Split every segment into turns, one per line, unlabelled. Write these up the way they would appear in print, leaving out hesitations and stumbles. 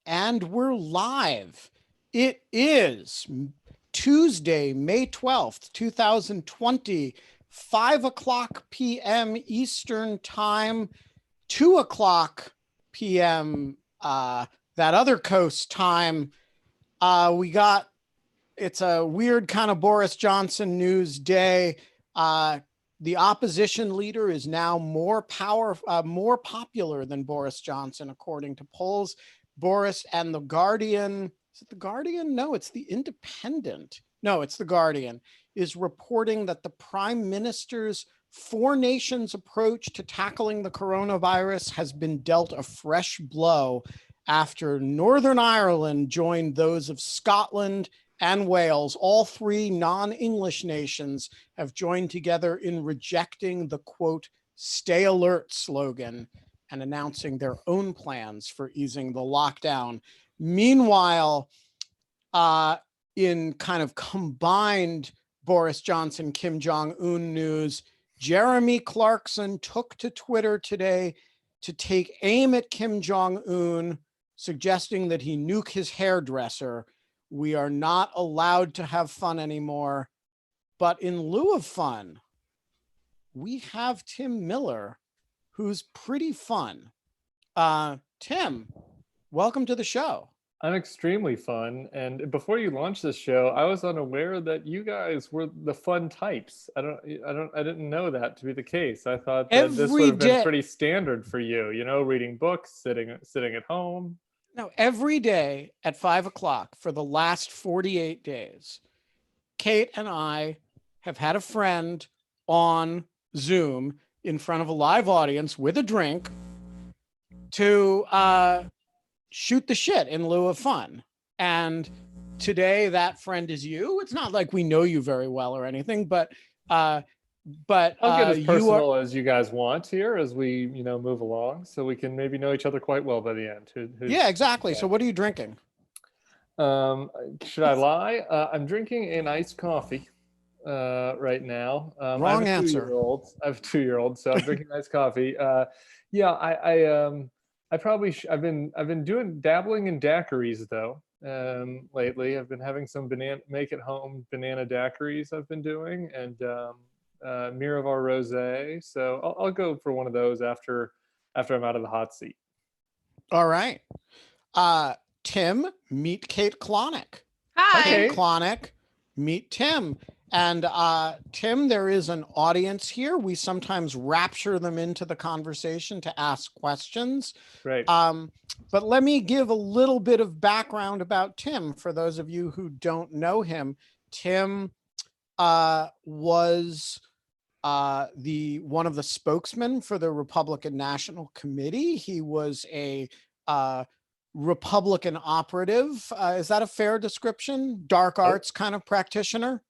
And we're live. It is Tuesday, May 12th, 2020, 5 o'clock p.m. Eastern Time, 2 o'clock p.m. That other coast time. It's a weird kind of Boris Johnson news day. The opposition leader is now more popular than Boris Johnson, according to polls. Boris and The Guardian, is it The Guardian? No, it's The Independent. No, it's The Guardian, is reporting that the prime minister's four nations approach to tackling the coronavirus has been dealt a fresh blow after Northern Ireland joined those of Scotland and Wales. All three non-English nations have joined together in rejecting the, quote, "stay alert" slogan and announcing their own plans for easing the lockdown. Meanwhile, in kind of combined Boris Johnson, Kim Jong-un news, Jeremy Clarkson took to Twitter today to take aim at Kim Jong-un, suggesting that he nuke his hairdresser. We are not allowed to have fun anymore. But in lieu of fun, we have Tim Miller, who's pretty fun. Tim, welcome to the show.
I'm extremely fun. And before you launched this show, I was unaware that you guys were the fun types. I didn't know that to be the case. I thought that this would have been pretty standard for you, reading books, sitting at home.
No, every day at 5 o'clock for the last 48 days, Kate and I have had a friend on Zoom in front of a live audience with a drink to shoot the shit in lieu of fun. And today that friend is you. It's not like we know you very well or anything, but
I'll get as personal as you guys want here as we move along, so we can maybe know each other quite well by the end.
Yeah, exactly. So what are you drinking?
Should I lie? I'm drinking an iced coffee right now.
Wrong answer.
I have a 2-year-old, so I'm drinking iced coffee. I've been dabbling in daiquiris though. Lately I've been having some make at home banana daiquiris I've been doing, and Miraval Rosé. So I'll go for one of those after I'm out of the hot seat.
All right. Tim, meet Kate Klonick.
Hi.
Kate Klonick, meet Tim. And Tim, there is an audience here. We sometimes rapture them into the conversation to ask questions.
Right.
But let me give a little bit of background about Tim for those of you who don't know him. Tim was one of the spokesmen for the Republican National Committee. He was a Republican operative. Is that a fair description? Dark arts kind of practitioner?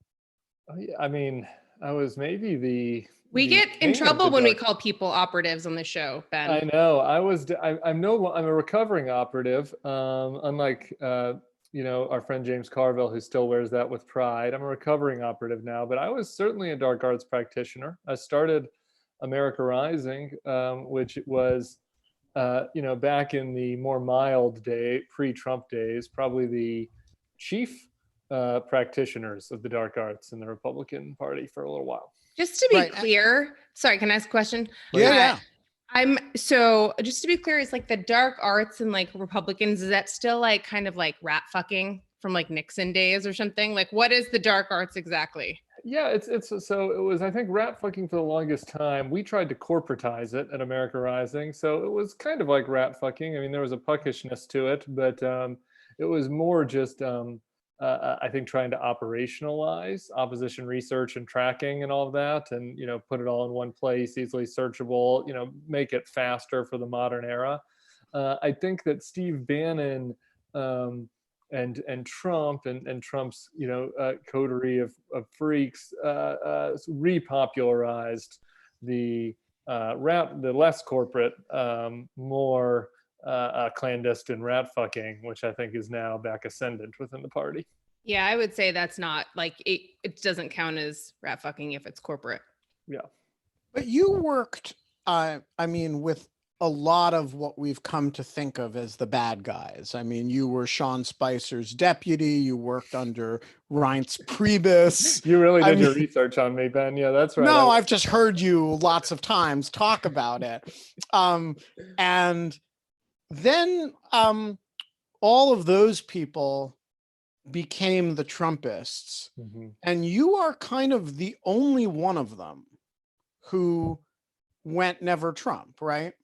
I mean, I was maybe
we get in trouble when we call people operatives on the show, Ben.
I know. I'm a recovering operative. Unlike our friend James Carville, who still wears that with pride. I'm a recovering operative now, but I was certainly a dark arts practitioner. I started America Rising, which was back in the more mild day, pre-Trump days, probably the chief practitioners of the dark arts in the Republican Party for a little while.
Just to be clear, sorry, can I ask a question?
Yeah.
Just to be clear, it's like the dark arts and like Republicans, is that still like kind of like rat fucking from like Nixon days or something? Like what is the dark arts exactly?
Yeah, it was, I think, rat fucking for the longest time. We tried to corporatize it at America Rising. So it was kind of like rat fucking. I mean, there was a puckishness to it, but it was more just I think trying to operationalize opposition research and tracking and all of that, and put it all in one place, easily searchable, make it faster for the modern era. I think that Steve Bannon and Trump and Trump's coterie of freaks repopularized the less corporate, more clandestine rat fucking, which I think is now back ascendant within the party.
Yeah, I would say that's not like it doesn't count as rat fucking if it's corporate.
Yeah.
But you worked, with a lot of what we've come to think of as the bad guys. I mean, you were Sean Spicer's deputy. You worked under Reince Priebus.
You really
I
did your
mean,
research on me, Ben. Yeah, that's right.
no, I've just heard you lots of times talk about it. And then all of those people became the Trumpists.
Mhm.
And you are kind of the only one of them who went never Trump, right?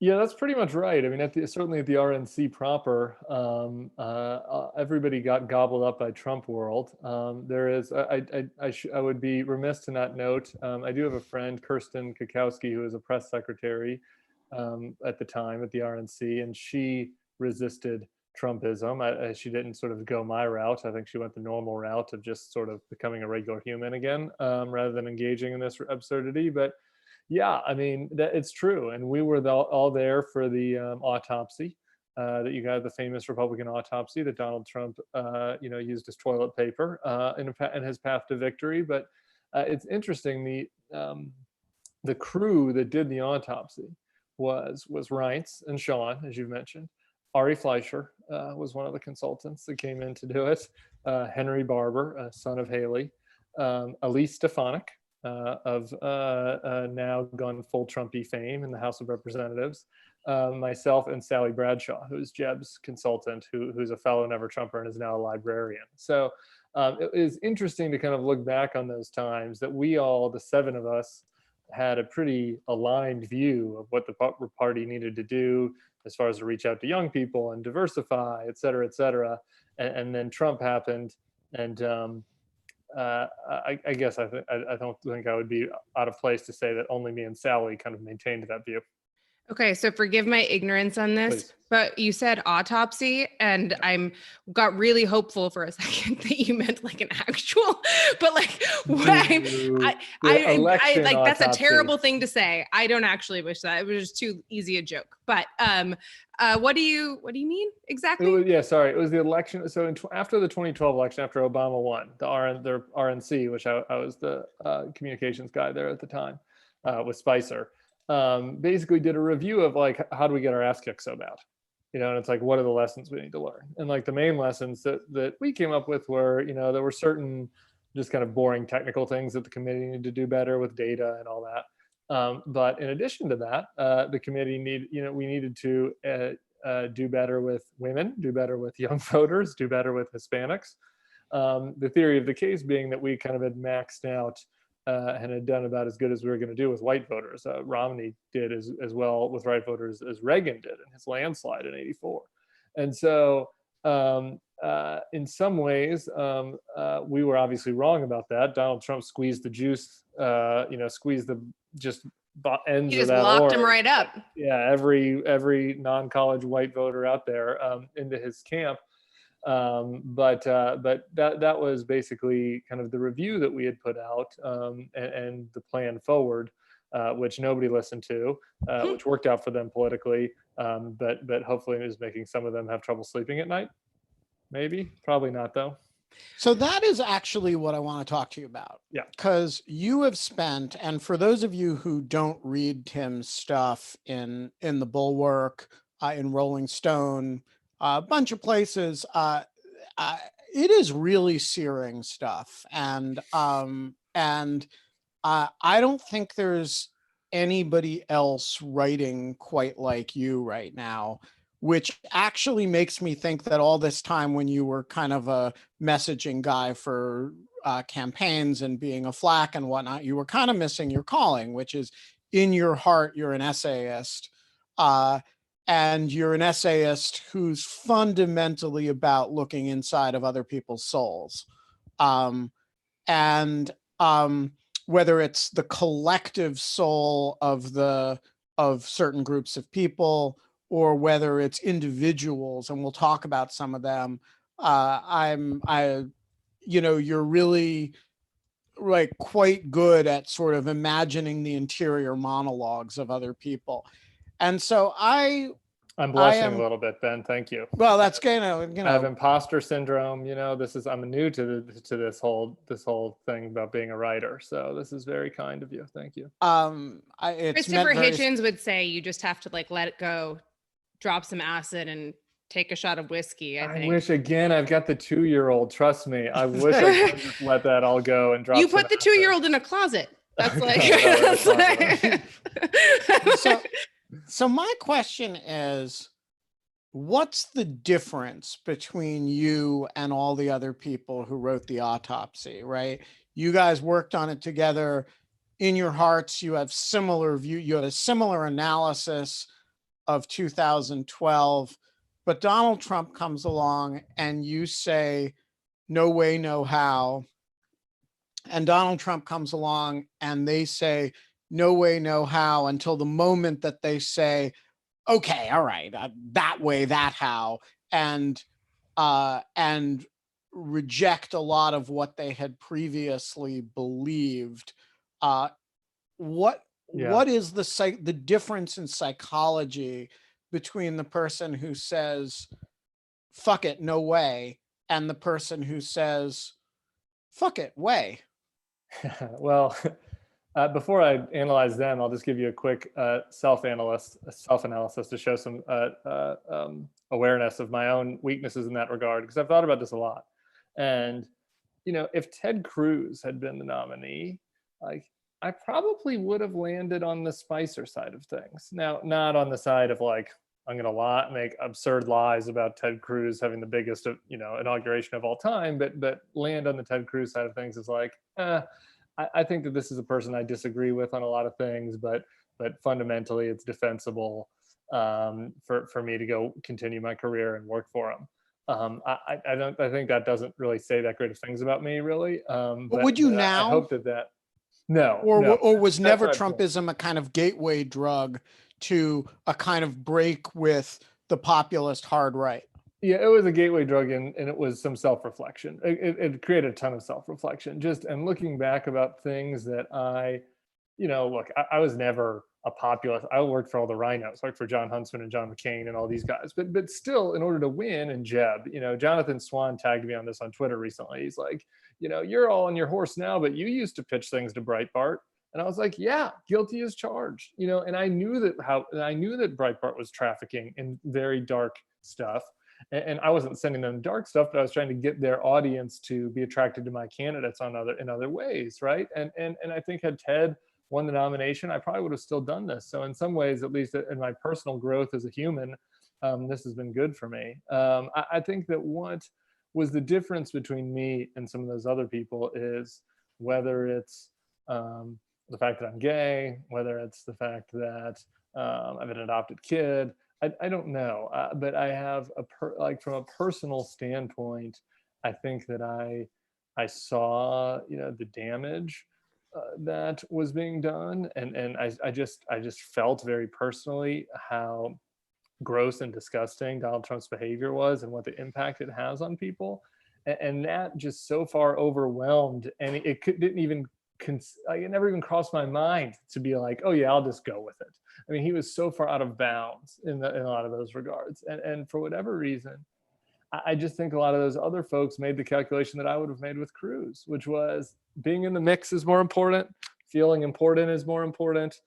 Yeah, that's pretty much right. I mean, certainly at the RNC proper, everybody got gobbled up by Trump world. There is, I would be remiss to not note, I do have a friend, Kirsten Kukowski, who was a press secretary at the time at the RNC, and she resisted Trumpism. She didn't sort of go my route. I think she went the normal route of just sort of becoming a regular human again, rather than engaging in this absurdity. But yeah, I mean, it's true. And we were all there for the autopsy that you got, the famous Republican autopsy that Donald Trump, used as toilet paper in his path to victory. But it's interesting, the crew that did the autopsy was Reince and Sean, as you've mentioned. Ari Fleischer was one of the consultants that came in to do it. Henry Barber, son of Haley. Elise Stefanik, of now gone full Trumpy fame in the House of Representatives, myself, and Sally Bradshaw, who's Jeb's consultant, who's a fellow Never Trumper and is now a librarian. So it is interesting to kind of look back on those times that we all, the seven of us, had a pretty aligned view of what the party needed to do as far as to reach out to young people and diversify, et cetera, et cetera. And then Trump happened, and I guess I don't think I would be out of place to say that only me and Sally kind of maintained that view.
Okay, so forgive my ignorance on this,
Please.
but you said autopsy, and got really hopeful for a second that you meant like an actual, but like what I like that's
autopsy.
a terrible thing to say. I don't actually wish that. It was just too easy a joke. But what do you mean exactly?
It was the election. So after the 2012 election, after Obama won, the RNC, which I was the communications guy there at the time, with Spicer. Basically did a review of like, how do we get our ass kicked so bad? And it's like, what are the lessons we need to learn? And like the main lessons that we came up with were, there were certain just kind of boring technical things that the committee needed to do better with data and all that. But in addition to that, the committee we needed to do better with women, do better with young voters, do better with Hispanics. The theory of the case being that we kind of had maxed out and had done about as good as we were going to do with white voters. Romney did as well with white voters as Reagan did in his landslide in '84. And so in some ways, we were obviously wrong about that. Donald Trump squeezed the juice, squeezed the just ends
He just
of that
locked
orange.
him right up.
Yeah, every non-college white voter out there into his camp. But that was basically kind of the review that we had put out, and the plan forward, which nobody listened to, which worked out for them politically, but hopefully is making some of them have trouble sleeping at night. Maybe, probably not though.
So that is actually what I want to talk to you about.
Yeah.
Because you have spent, and for those of you who don't read Tim's stuff in the Bulwark, in Rolling Stone, a bunch of places, it is really searing stuff. And I don't think there's anybody else writing quite like you right now, which actually makes me think that all this time when you were kind of a messaging guy for campaigns and being a flack and whatnot, you were kind of missing your calling, which is in your heart, you're an essayist. And you're an essayist who's fundamentally about looking inside of other people's souls. Whether it's the collective soul of certain groups of people, or whether it's individuals, and we'll talk about some of them, you're really like quite good at sort of imagining the interior monologues of other people. And so I
I'm blushing a little bit, Ben. Thank you.
Well, that's
I have imposter syndrome. I'm new to this whole thing about being a writer. So this is very kind of you. Thank you.
Christopher Hitchens would say you just have to like let it go, drop some acid, and take a shot of whiskey. I wish
I've got the 2-year-old. Trust me, I wish I could just let that all go and drop.
You put the 2-year-old in a closet. That's like.
So my question is, what's the difference between you and all the other people who wrote the autopsy, right? You guys worked on it together. In your hearts, you have similar view. You had a similar analysis of 2012, but Donald Trump comes along and you say, no way, no how. And Donald Trump comes along and they say, no way, no how, until the moment that they say, okay, all right, that way, that how, and reject a lot of what they had previously believed. What is the difference in psychology between the person who says, fuck it, no way, and the person who says, fuck it, way?
Well, before I analyze them, I'll just give you a quick self-analysis to show some awareness of my own weaknesses in that regard, because I've thought about this a lot. And, if Ted Cruz had been the nominee, like, I probably would have landed on the Spicer side of things. Now, not on the side of like, I'm going to make absurd lies about Ted Cruz having the biggest, inauguration of all time, but land on the Ted Cruz side of things is like, I think that this is a person I disagree with on a lot of things, but fundamentally it's defensible for me to go continue my career and work for him. I think that doesn't really say that great of things about me, really.
But would you now?
I hope that. No.
Or was never Trumpism a kind of gateway drug to a kind of break with the populist hard right?
Yeah, it was a gateway drug, and it was some self-reflection. It created a ton of self-reflection, and looking back about things that I was never a populist. I worked for all the rhinos, like for John Huntsman and John McCain and all these guys. But still, in order to win, and Jeb, Jonathan Swan tagged me on this on Twitter recently. He's like, you're all on your horse now, but you used to pitch things to Breitbart. And I was like, yeah, guilty as charged. And I knew that Breitbart was trafficking in very dark stuff. And I wasn't sending them dark stuff, but I was trying to get their audience to be attracted to my candidates in other ways, right? And I think had Ted won the nomination, I probably would have still done this. So in some ways, at least in my personal growth as a human, this has been good for me. I think that what was the difference between me and some of those other people is whether it's the fact that I'm gay, whether it's the fact that I'm an adopted kid. I don't know, but I have from a personal standpoint, I think that I saw the damage that was being done, and I just felt very personally how gross and disgusting Donald Trump's behavior was and what the impact it has on people, and that just so far overwhelmed, and didn't even. It never even crossed my mind to be like, oh yeah, I'll just go with it. I mean, he was so far out of bounds in a lot of those regards. And for whatever reason, I just think a lot of those other folks made the calculation that I would have made with Cruz, which was being in the mix is more important. Feeling important is more important.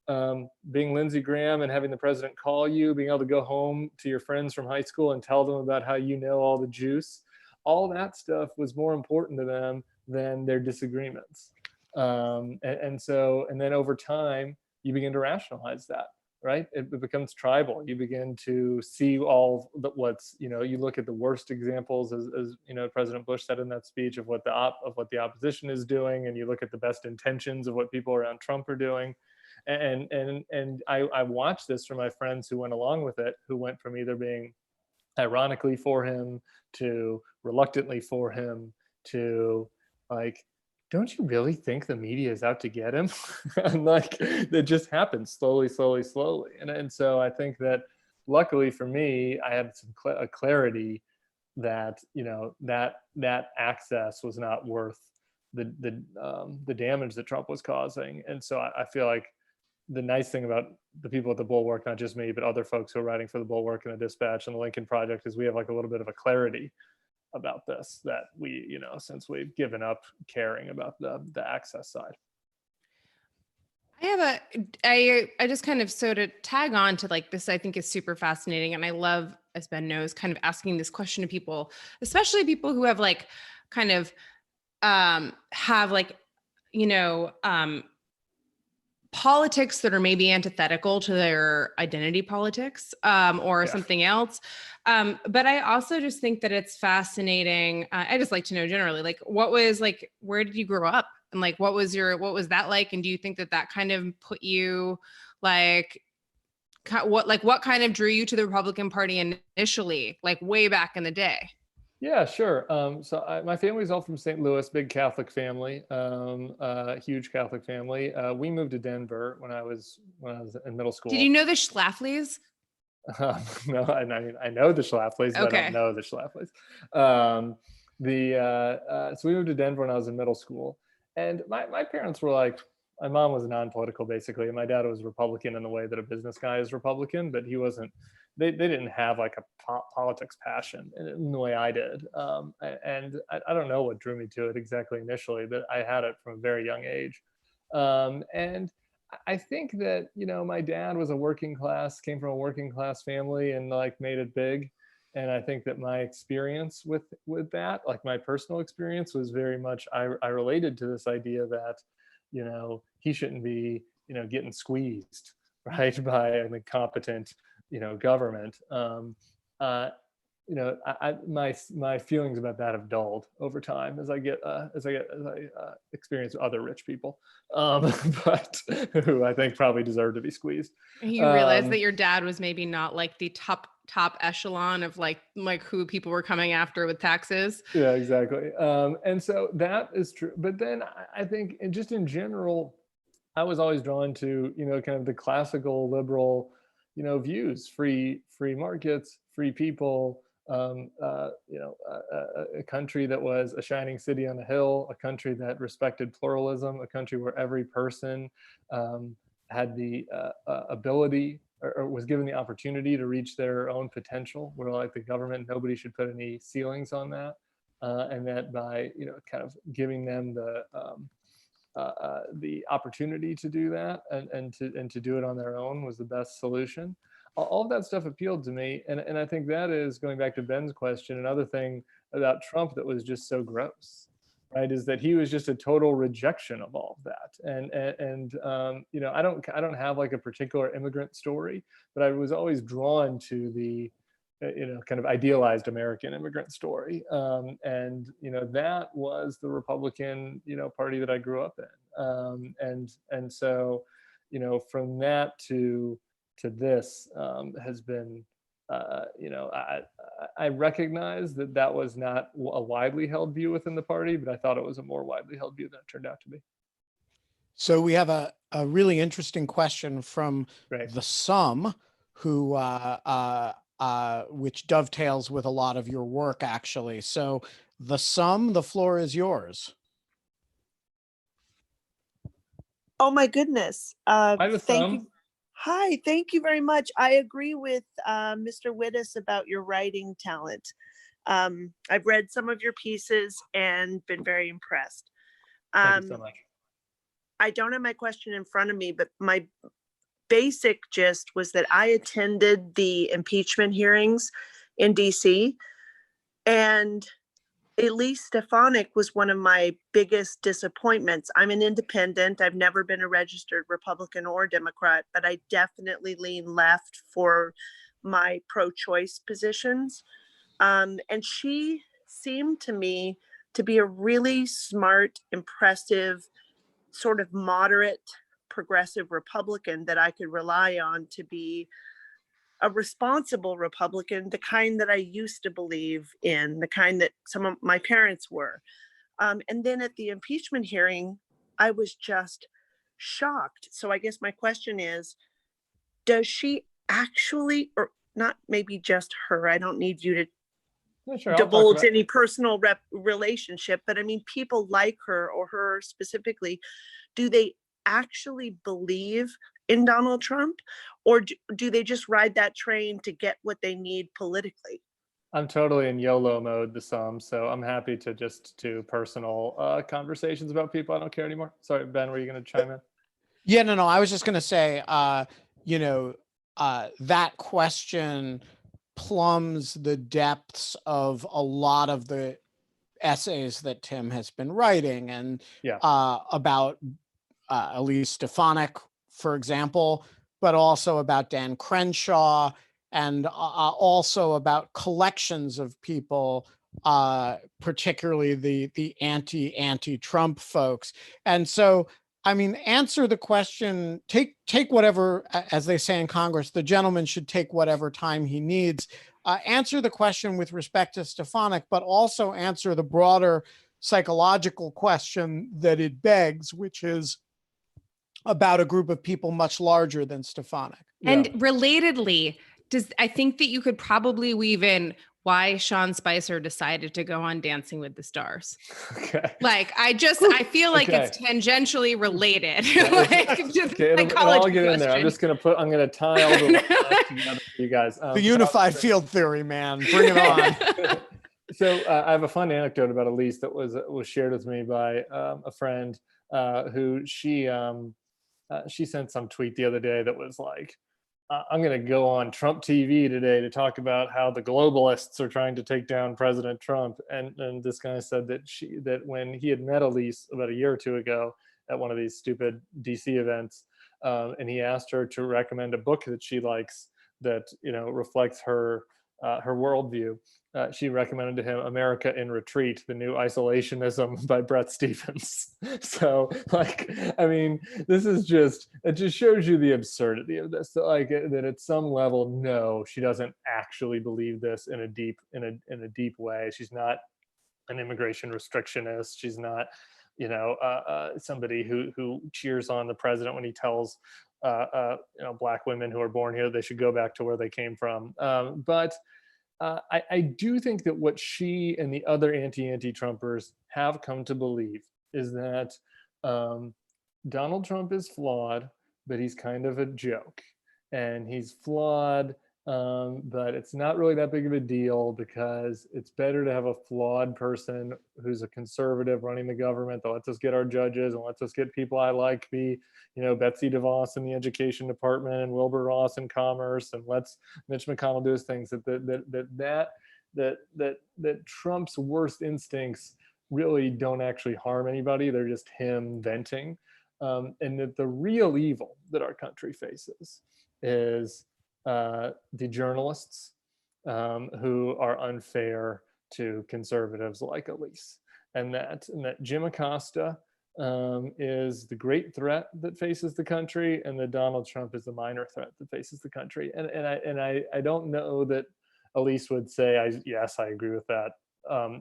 Being Lindsey Graham and having the president call you, being able to go home to your friends from high school and tell them about how you know all the juice, all that stuff was more important to them than their disagreements. And then over time, you begin to rationalize that, right? It becomes tribal. You begin to see all what's, you look at the worst examples, as President Bush said in that speech, of what the opposition is doing, and you look at the best intentions of what people around Trump are doing. And I watched this from my friends who went along with it, who went from either being ironically for him to reluctantly for him to like, don't you really think the media is out to get him? And like, it just happens slowly. And so I think that luckily for me, I had some clarity that, that access was not worth the damage that Trump was causing. And so I feel like the nice thing about the people at the Bulwark, not just me, but other folks who are writing for the Bulwark and the Dispatch and the Lincoln Project, is we have like a little bit of a clarity about this that we, you know, since we've given up caring about the access side.
I just kind of, so to tag on to like this, I think is super fascinating. And I love, as Ben knows, kind of asking this question to people, especially people who have like kind of have like, you know, politics that are maybe antithetical to their identity politics or something else. But I also just think that it's fascinating. I just like to know generally, like, what was like, where did you grow up? And like, what was that like? And do you think that that kind of put you like, what kind of drew you to the Republican Party initially, like way back in the day?
Yeah, sure. So my family's all from St. Louis, big Catholic family, huge Catholic family. We moved to Denver when I was in middle school.
Did you know the Schlaflys?
No, I know the Schlaflys, but I don't know the Schlaflys. So we moved to Denver when I was in middle school, and my parents were like, my mom was non-political basically, and my dad was Republican in the way that a business guy is Republican, but he wasn't. They didn't have like a politics passion in the way I did, and I don't know what drew me to it exactly initially, but I had it from a very young age, and I think that, you know, my dad was came from a working class family and like made it big. And I think that my experience with that, like my personal experience, was very much, I related to this idea that, you know, he shouldn't be, you know, getting squeezed, right, by an incompetent, you know, government. You know, my feelings about that have dulled over time as I experience other rich people, but who I think probably deserve to be squeezed.
You realize that your dad was maybe not like the top echelon of like who people were coming after with taxes.
Yeah, exactly. And so that is true. But then I think, and just in general, I was always drawn to, you know, kind of the classical liberal, you know, views: free markets, free people. You know, a country that was a shining city on a hill, a country that respected pluralism, a country where every person had the ability or was given the opportunity to reach their own potential, where like the government, nobody should put any ceilings on that, and that by, you know, kind of giving them the opportunity to do that and to do it on their own was the best solution. All of that stuff appealed to me, and I think that is, going back to Ben's question, another thing about Trump that was just so gross, right, is that he was just a total rejection of all of that. And you know, I don't have like a particular immigrant story, but I was always drawn to the, you know, kind of idealized American immigrant story, and you know, that was the Republican, you know, party that I grew up in, and so, you know, from that to this has been, you know, I recognize that was not a widely held view within the party, but I thought it was a more widely held view than it turned out to be.
So we have a really interesting question from the Sum, who which dovetails with a lot of your work, actually. So the Sum, the floor is yours.
Oh my goodness.
Thank you.
Hi, thank you very much. I agree with Mr. Wittes about your writing talent. I've read some of your pieces and been very impressed.
Thank you so much.
I don't have my question in front of me, but my basic gist was that I attended the impeachment hearings in DC, and Elise Stefanik was one of my biggest disappointments. I'm an independent. I've never been a registered Republican or Democrat, but I definitely lean left for my pro-choice positions. And she seemed to me to be a really smart, impressive, sort of moderate, progressive Republican that I could rely on to be a responsible Republican, the kind that I used to believe in, the kind that some of my parents were. And then at the impeachment hearing, I was just shocked. So I guess my question is, does she actually, or not maybe just her, I don't need you to divulge any personal relationship, but I mean, people like her or her specifically, do they actually believe in Donald Trump, or do they just ride that train to get what they need politically?
I'm totally in YOLO mode this so I'm happy to just do personal conversations about people I don't care anymore. Sorry, Ben, were you going to chime in?
Yeah, no. I was just going to say, that question plumbs the depths of a lot of the essays that Tim has been writing, and
Yeah.
about Elise Stefanik, for example, but also about Dan Crenshaw, and also about collections of people, particularly the anti-Trump folks. And so, I mean, answer the question, take whatever, as they say in Congress, the gentleman should take whatever time he needs. Answer the question with respect to Stefanik, but also answer the broader psychological question that it begs, which is about a group of people much larger than Stefanik.
And relatedly, I think that you could probably weave in why Sean Spicer decided to go on Dancing with the Stars.
Okay.
Like, I feel like it's tangentially related.
I'll get in there. I'm going to tie all the together for you guys.
The unified field theory, man. Bring it on.
So I have a fun anecdote about Elise that was shared with me by a friend who she sent some tweet the other day that was like, I'm going to go on Trump TV today to talk about how the globalists are trying to take down President Trump. And this guy said that when he had met Elise about a year or two ago at one of these stupid DC events, and he asked her to recommend a book that she likes that, reflects her worldview. She recommended to him America in Retreat, the New Isolationism by Bret Stephens. So, this is it just shows you the absurdity of this. That at some level, no, she doesn't actually believe this in a deep way. She's not an immigration restrictionist. She's not, somebody who cheers on the president when he tells Black women who are born here they should go back to where they came from. But I do think that what she and the other anti-Trumpers have come to believe is that Donald Trump is flawed, but he's kind of a joke. And he's flawed, but it's not really that big of a deal because it's better to have a flawed person who's a conservative running the government that lets us get our judges and lets us get people I like, be Betsy DeVos in the education department and Wilbur Ross in commerce, and lets Mitch McConnell do his things. That Trump's worst instincts really don't actually harm anybody. They're just him venting, and that the real evil that our country faces is the journalists who are unfair to conservatives like Elise, and that Jim Acosta is the great threat that faces the country, and that Donald Trump is the minor threat that faces the country. And I don't know that Elise would say, yes, I agree with that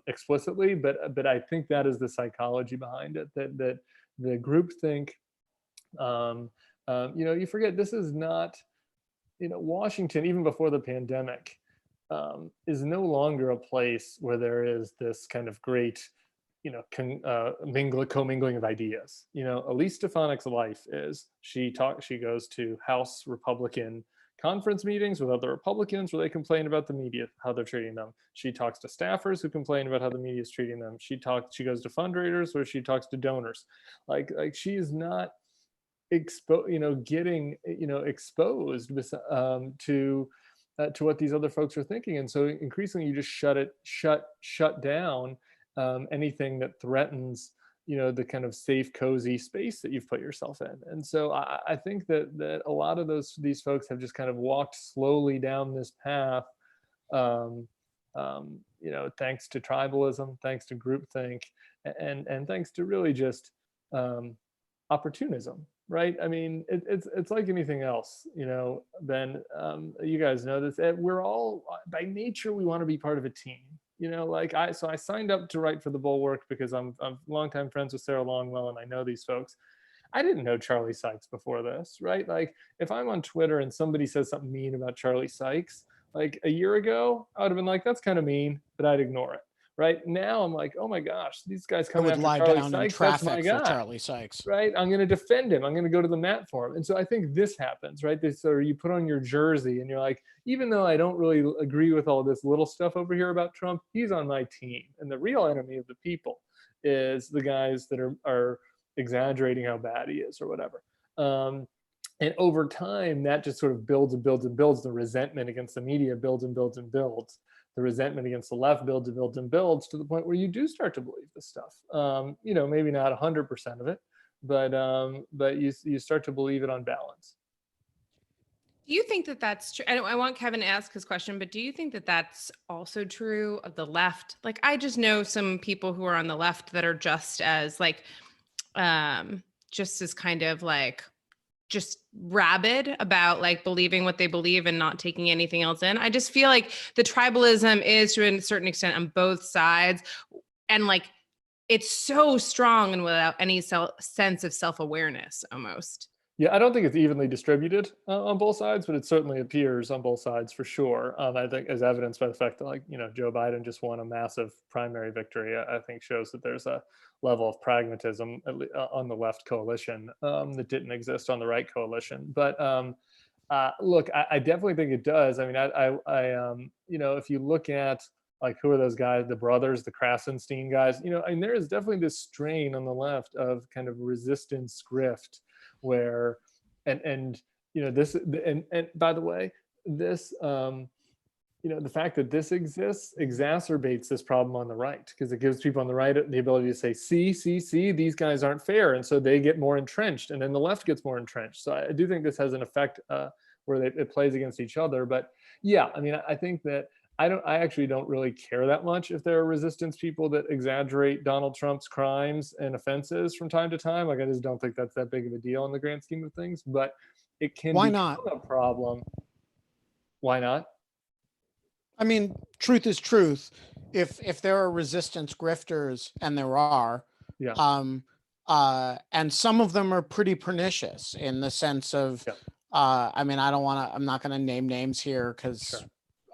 explicitly, but I think that is the psychology behind it, that the groupthink, you forget this is not, Washington, even before the pandemic, is no longer a place where there is this kind of great, commingling of ideas. Elise Stefanik's life is she goes to House Republican conference meetings with other Republicans where they complain about the media, how they're treating them. She talks to staffers who complain about how the media is treating them. She goes to fundraisers where she talks to donors. Like she is not getting exposed to what these other folks are thinking, and so increasingly you just shut down anything that threatens the kind of safe, cozy space that you've put yourself in. And so I think that a lot of these folks have just kind of walked slowly down this path, thanks to tribalism, thanks to groupthink, and thanks to really just opportunism. Right. I mean, it's like anything else, Ben, you guys know this. We're all, by nature, we want to be part of a team, so I signed up to write for the Bulwark because I'm longtime friends with Sarah Longwell and I know these folks. I didn't know Charlie Sykes before this, right? Like if I'm on Twitter and somebody says something mean about Charlie Sykes, like a year ago, I would have been like, that's kind of mean, but I'd ignore it. right? Now I'm like, oh my gosh, these guys
I
come
would
after
lie
Charlie
down in
Sykes. That's my
traffic for
guy,
Charlie Sykes.
right? I'm going to defend him. I'm going to go to the mat for him. And so I think this happens, right? So you put on your jersey and you're like, even though I don't really agree with all this little stuff over here about Trump, he's on my team. And the real enemy of the people is the guys that are exaggerating how bad he is or whatever. And over time, that just sort of builds and builds and builds. The resentment against the media builds and builds and builds. The resentment against the left builds and builds and builds to the point where you do start to believe this stuff. Maybe not 100% of it, but you start to believe it on balance.
Do you think that that's true? I want Kevin to ask his question, but do you think that that's also true of the left? Like, I just know some people who are on the left that are just as like, just as kind of like, just rabid about like believing what they believe and not taking anything else in. I just feel like the tribalism is to a certain extent on both sides. And like, it's so strong and without any sense of self-awareness almost.
Yeah, I don't think it's evenly distributed on both sides, but it certainly appears on both sides for sure. I think as evidenced by the fact that Joe Biden just won a massive primary victory, I think shows that there's a level of pragmatism on the left coalition that didn't exist on the right coalition. But look, I definitely think it does. I mean, if you look at like who are those guys, the brothers, the Krasenstein guys, there is definitely this strain on the left of kind of resistance grift where, and by the way, this, the fact that this exists exacerbates this problem on the right, because it gives people on the right the ability to say, see, these guys aren't fair. And so they get more entrenched, and then the left gets more entrenched. So I do think this has an effect where it plays against each other. But yeah, I mean, I think that I actually don't really care that much if there are resistance people that exaggerate Donald Trump's crimes and offenses from time to time. Like, I just don't think that's that big of a deal in the grand scheme of things, but it can become a problem. Why not?
I mean, truth is truth. If there are resistance grifters, and there are,
yeah.
And some of them are pretty pernicious in the sense of, I mean, I'm not going to name names here because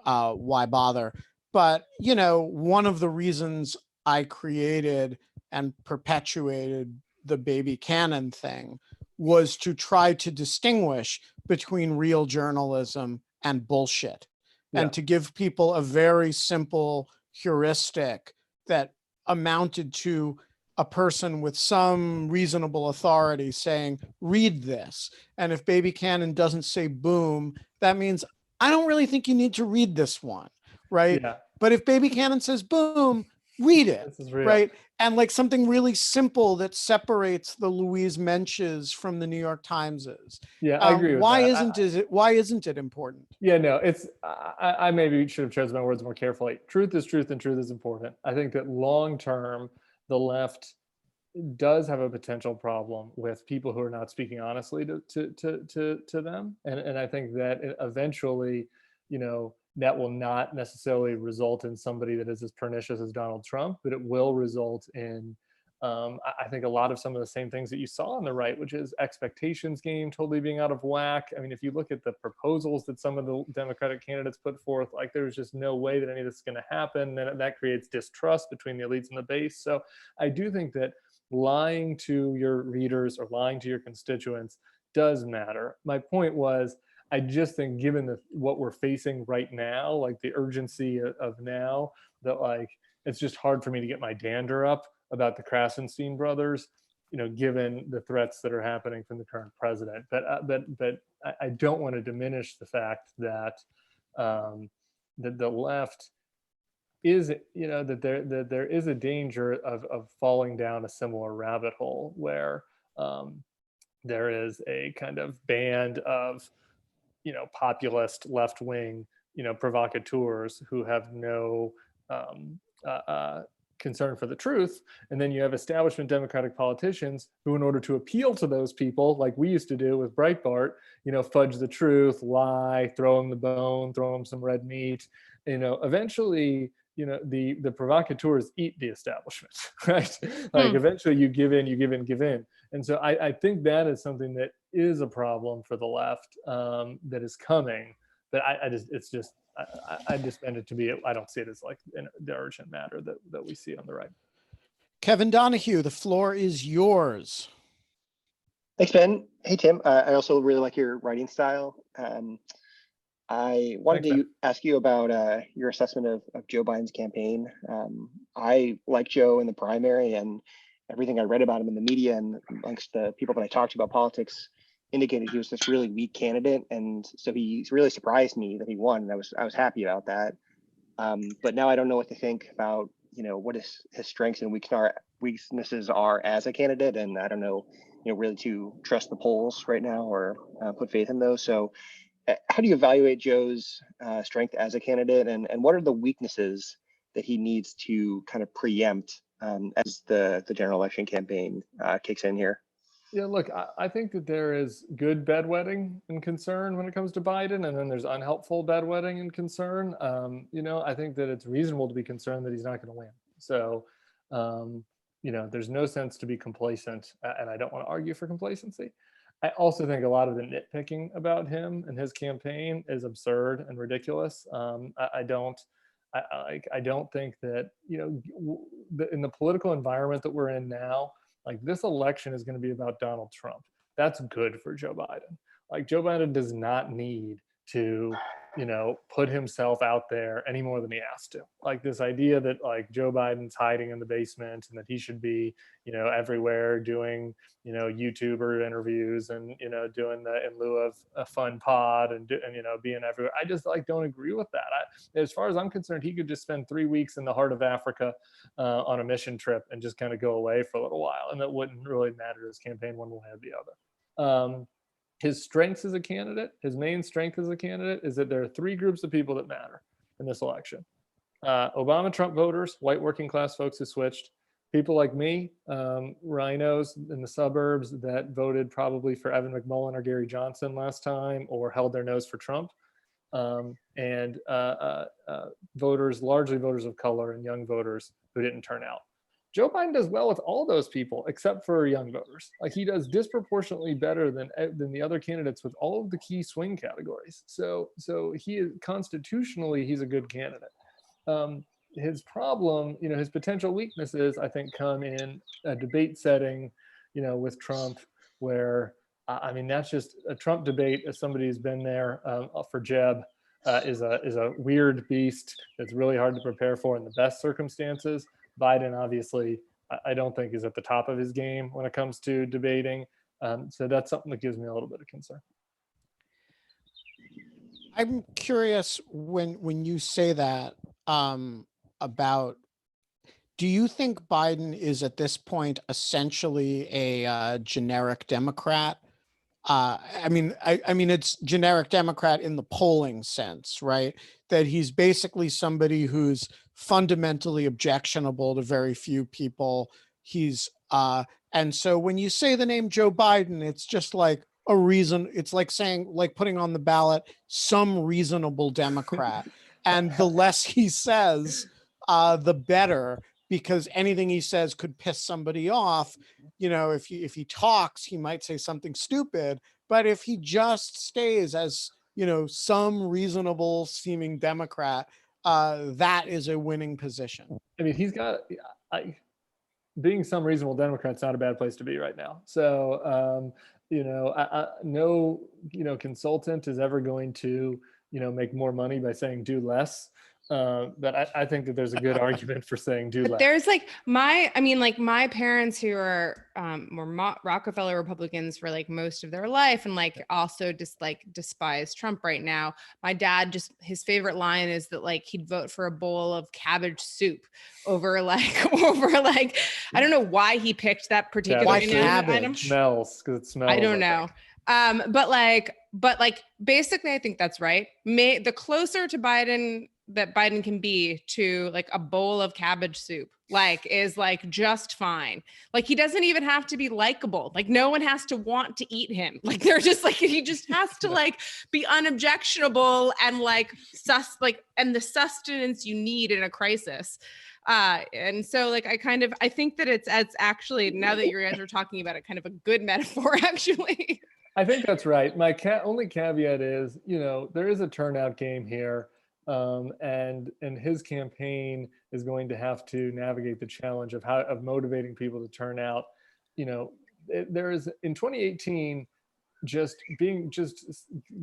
Sure.
Why bother? But, one of the reasons I created and perpetuated the baby cannon thing was to try to distinguish between real journalism and bullshit, and to give people a very simple heuristic that amounted to a person with some reasonable authority saying, read this. And if baby cannon doesn't say boom, that means I don't really think you need to read this one, right?
Yeah.
But if baby cannon says boom, read it,
This is real.
right? And like something really simple that separates the Louise Menches from the New York Timeses.
Yeah, I agree with that.
Why isn't it important?
Yeah, no, it's, I maybe should have chosen my words more carefully. Truth is truth, and truth is important. I think that long term, the left does have a potential problem with people who are not speaking honestly to them. And I think that eventually, that will not necessarily result in somebody that is as pernicious as Donald Trump, but it will result in, I think, a lot of some of the same things that you saw on the right, which is expectations game totally being out of whack. I mean, if you look at the proposals that some of the Democratic candidates put forth, like there's just no way that any of this is going to happen. Then that creates distrust between the elites and the base. So I do think that lying to your readers or lying to your constituents does matter. My point was, I just think given what we're facing right now, like the urgency of now, that like, it's just hard for me to get my dander up about the Krasenstein brothers, given the threats that are happening from the current president. But I don't want to diminish the fact that that the left is, that there is a danger of falling down a similar rabbit hole where there is a kind of band of populist left-wing provocateurs who have no concern for the truth, and then you have establishment Democratic politicians who, in order to appeal to those people, like we used to do with Breitbart, fudge the truth, lie, throw them the bone, throw them some red meat. Eventually, the provocateurs eat the establishment, right? Like eventually you give in. And so I think that is something that is a problem for the left that is coming. But I just meant it to be, I don't see it as like the urgent matter that we see on the right.
Kevin Donahue, the floor is yours.
Thanks, Ben. Hey, Tim. I also really like your writing style. I wanted to ask you about your assessment of Joe Biden's campaign. I like Joe in the primary, and everything I read about him in the media and amongst the people that I talked to about politics indicated he was this really weak candidate. And so he's really surprised me that he won. And I was happy about that. But now I don't know what to think about, what his strengths and weaknesses are as a candidate. And I don't know, really to trust the polls right now or put faith in those. So how do you evaluate Joe's strength as a candidate, and what are the weaknesses that he needs to kind of preempt as the general election campaign kicks in here?
Yeah, look, I think that there is good bedwetting and concern when it comes to Biden, and then there's unhelpful bedwetting and concern. I think that it's reasonable to be concerned that he's not going to win. So, there's no sense to be complacent, and I don't want to argue for complacency. I also think a lot of the nitpicking about him and his campaign is absurd and ridiculous. I don't think that, in the political environment that we're in now, like this election is going to be about Donald Trump. That's good for Joe Biden. Like Joe Biden does not need to, put himself out there any more than he has to. Like this idea that like Joe Biden's hiding in the basement and that he should be, everywhere doing, YouTuber interviews and, doing the in lieu of a fun pod and being everywhere. I just don't agree with that. As far as I'm concerned, he could just spend 3 weeks in the heart of Africa on a mission trip and just kind of go away for a little while. And that wouldn't really matter to his campaign one way or the other. His strengths as a candidate, his main strength as a candidate is that there are 3 groups of people that matter in this election. Obama Trump voters, white working class folks who switched, people like me, rhinos in the suburbs that voted probably for Evan McMullin or Gary Johnson last time or held their nose for Trump, and voters, largely voters of color and young voters who didn't turn out. Joe Biden does well with all those people except for young voters. Like he does disproportionately better than the other candidates with all of the key swing categories. So he is constitutionally, he's a good candidate. His problem, his potential weaknesses, I think, come in a debate setting, with Trump, where that's just a Trump debate. As somebody who's been there for Jeb, is a weird beast that's really hard to prepare for in the best circumstances. Biden, obviously, I don't think is at the top of his game when it comes to debating. So that's something that gives me a little bit of concern.
I'm curious when you say that about, do you think Biden is at this point essentially a generic Democrat? I mean, it's generic Democrat in the polling sense, right? That he's basically somebody who's fundamentally objectionable to very few people. And so when you say the name Joe Biden, it's just like a reason. It's like saying, like putting on the ballot some reasonable Democrat. And the less he says, the better, because anything he says could piss somebody off. If he talks, he might say something stupid, but if he just stays as, some reasonable seeming Democrat, that is a winning position. I mean,
he's got, being some reasonable Democrat's not a bad place to be right now. So, no, consultant is ever going to, make more money by saying do less. But I think that there's a good argument for saying do less.
There's my parents who are were Rockefeller Republicans for like most of their life and also just despise Trump right now. My dad, his favorite line is that he'd vote for a bowl of cabbage soup over I don't know why he picked that particular item.
Smells, because it smells.
I don't know. But basically I think that's right. The closer to Biden that Biden can be to a bowl of cabbage soup, is just fine. He doesn't even have to be likable. No one has to want to eat him. They're just he just has to be unobjectionable and and the sustenance you need in a crisis. And so I think that it's actually, now that you guys are talking about it, kind of a good metaphor actually.
I think that's right. My only caveat is, you know, there is a turnout game here, and his campaign is going to have to navigate the challenge of motivating people to turn out. You know, there is in 2018, just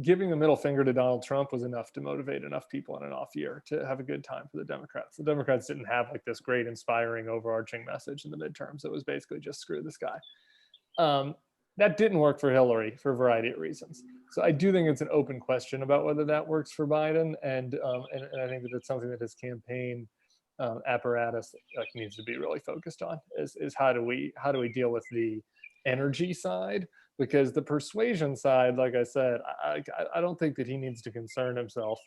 giving the middle finger to Donald Trump was enough to motivate enough people in an off year to have a good time for the Democrats. The Democrats didn't have like this great, inspiring, overarching message in the midterms. It was basically just screw this guy. That didn't work for Hillary for a variety of reasons. So I do think it's an open question about whether that works for Biden, and I think that it's something that his campaign apparatus needs to be really focused on. Is how do we deal with the energy side? Because the persuasion side, like I said, I don't think that he needs to concern himself.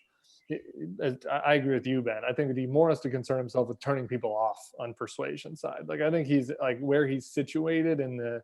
I agree with you, Ben. I think that he more has to concern himself with turning people off on persuasion side. Like I think he's like where he's situated in the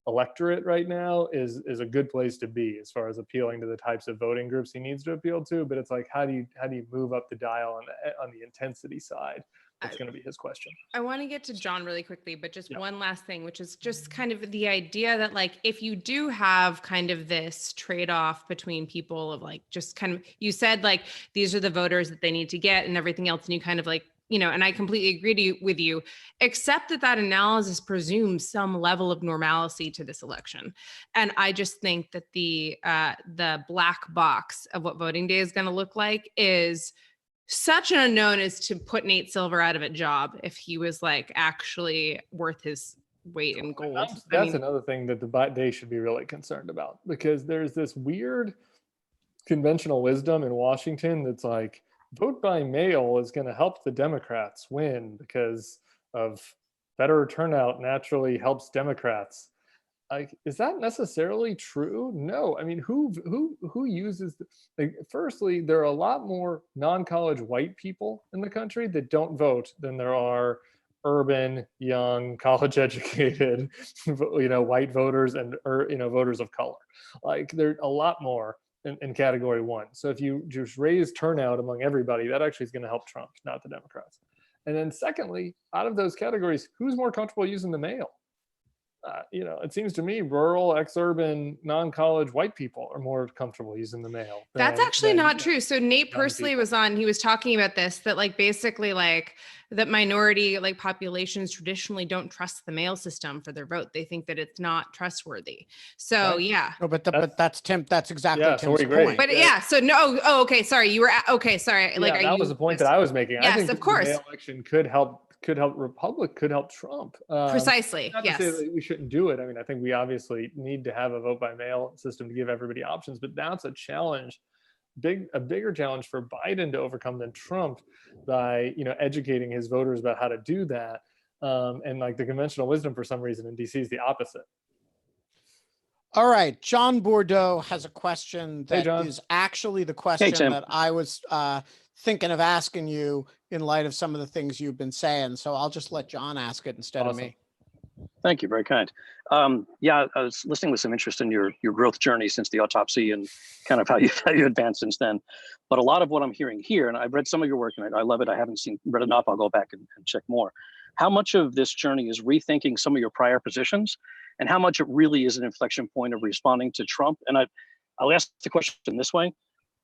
electorate right now is a good place to be as far as appealing to the types of voting groups he needs to appeal to. But it's like how do you move up the dial on the intensity side? That's going to be his question.
I want to get to John really quickly, but just one last thing, which is just kind of the idea that like, if you do have kind of this trade-off between people of like, just kind of, you said like, these are the voters that they need to get and everything else. And you kind of like, you know, and I completely agree with you, except that analysis presumes some level of normalcy to this election. And I just think that the black box of what voting day is going to look like is such an unknown as to put Nate Silver out of a job if he was like actually worth his weight in gold.
That's another thing that the day should be really concerned about, because there's this weird conventional wisdom in Washington that's like, vote by mail is going to help the Democrats win because of better turnout naturally helps Democrats. Like, is that necessarily true? No. I mean, who uses like, firstly, there are a lot more non-college white people in the country that don't vote than there are urban, young, college educated, you know, white voters and, you know, voters of color. Like, there are a lot more in category one. So if you just raise turnout among everybody, that actually is going to help Trump, not the Democrats. And then secondly, out of those categories, who's more comfortable using the mail? You know, it seems to me rural, ex-urban, non-college white people are more comfortable using the mail.
That's actually not true. So Nate Persley was on, he was talking about this, that like basically like that minority like populations traditionally don't trust the mail system for their vote. They think that it's not trustworthy. So yeah.
No, but that's Tim. That's exactly Tim's
point.
But yeah, so no. Oh, okay. Sorry, you were okay. Sorry.
Yeah, like that was the point that I was making.
Yes,
I think
of course.
The mail election could help Republic, could help Trump.
Precisely.
Not
Yes.
to say that we shouldn't do it. I mean, I think we obviously need to have a vote by mail system to give everybody options, but that's a challenge, a bigger challenge for Biden to overcome than Trump by, you know, educating his voters about how to do that. And like the conventional wisdom for some reason in DC is the opposite.
All right. John Bordeaux has a question that is actually the question that I was thinking of asking you in light of some of the things you've been saying. So I'll just let John ask it instead of me.
Thank you. Very kind. Yeah, I was listening with some interest in your growth journey since the autopsy and kind of how you advanced since then. But a lot of what I'm hearing here, and I've read some of your work and I love it. I haven't read enough. I'll go back and check more. How much of this journey is rethinking some of your prior positions, and how much it really is an inflection point of responding to Trump? And I'll ask the question this way.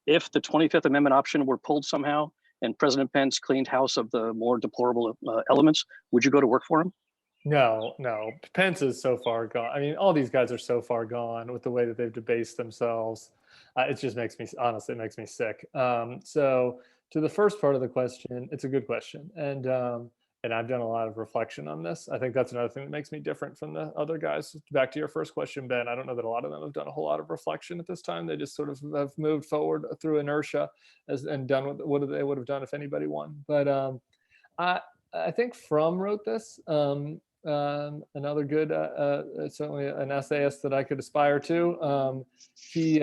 If the 25th Amendment option were pulled somehow and President Pence cleaned house of the more deplorable elements, would you go to work for him?
No. Pence is so far gone. I mean, all these guys are so far gone with the way that they've debased themselves. It just makes me, honestly, it makes me sick. So to the first part of the question, it's a good question. And I've done a lot of reflection on this. I think that's another thing that makes me different from the other guys. Back to your first question, Ben, I don't know that a lot of them have done a whole lot of reflection at this time. They just sort of have moved forward through inertia and done what they would have done if anybody won. But I think Frum wrote this. Another good, certainly an essayist that I could aspire to. He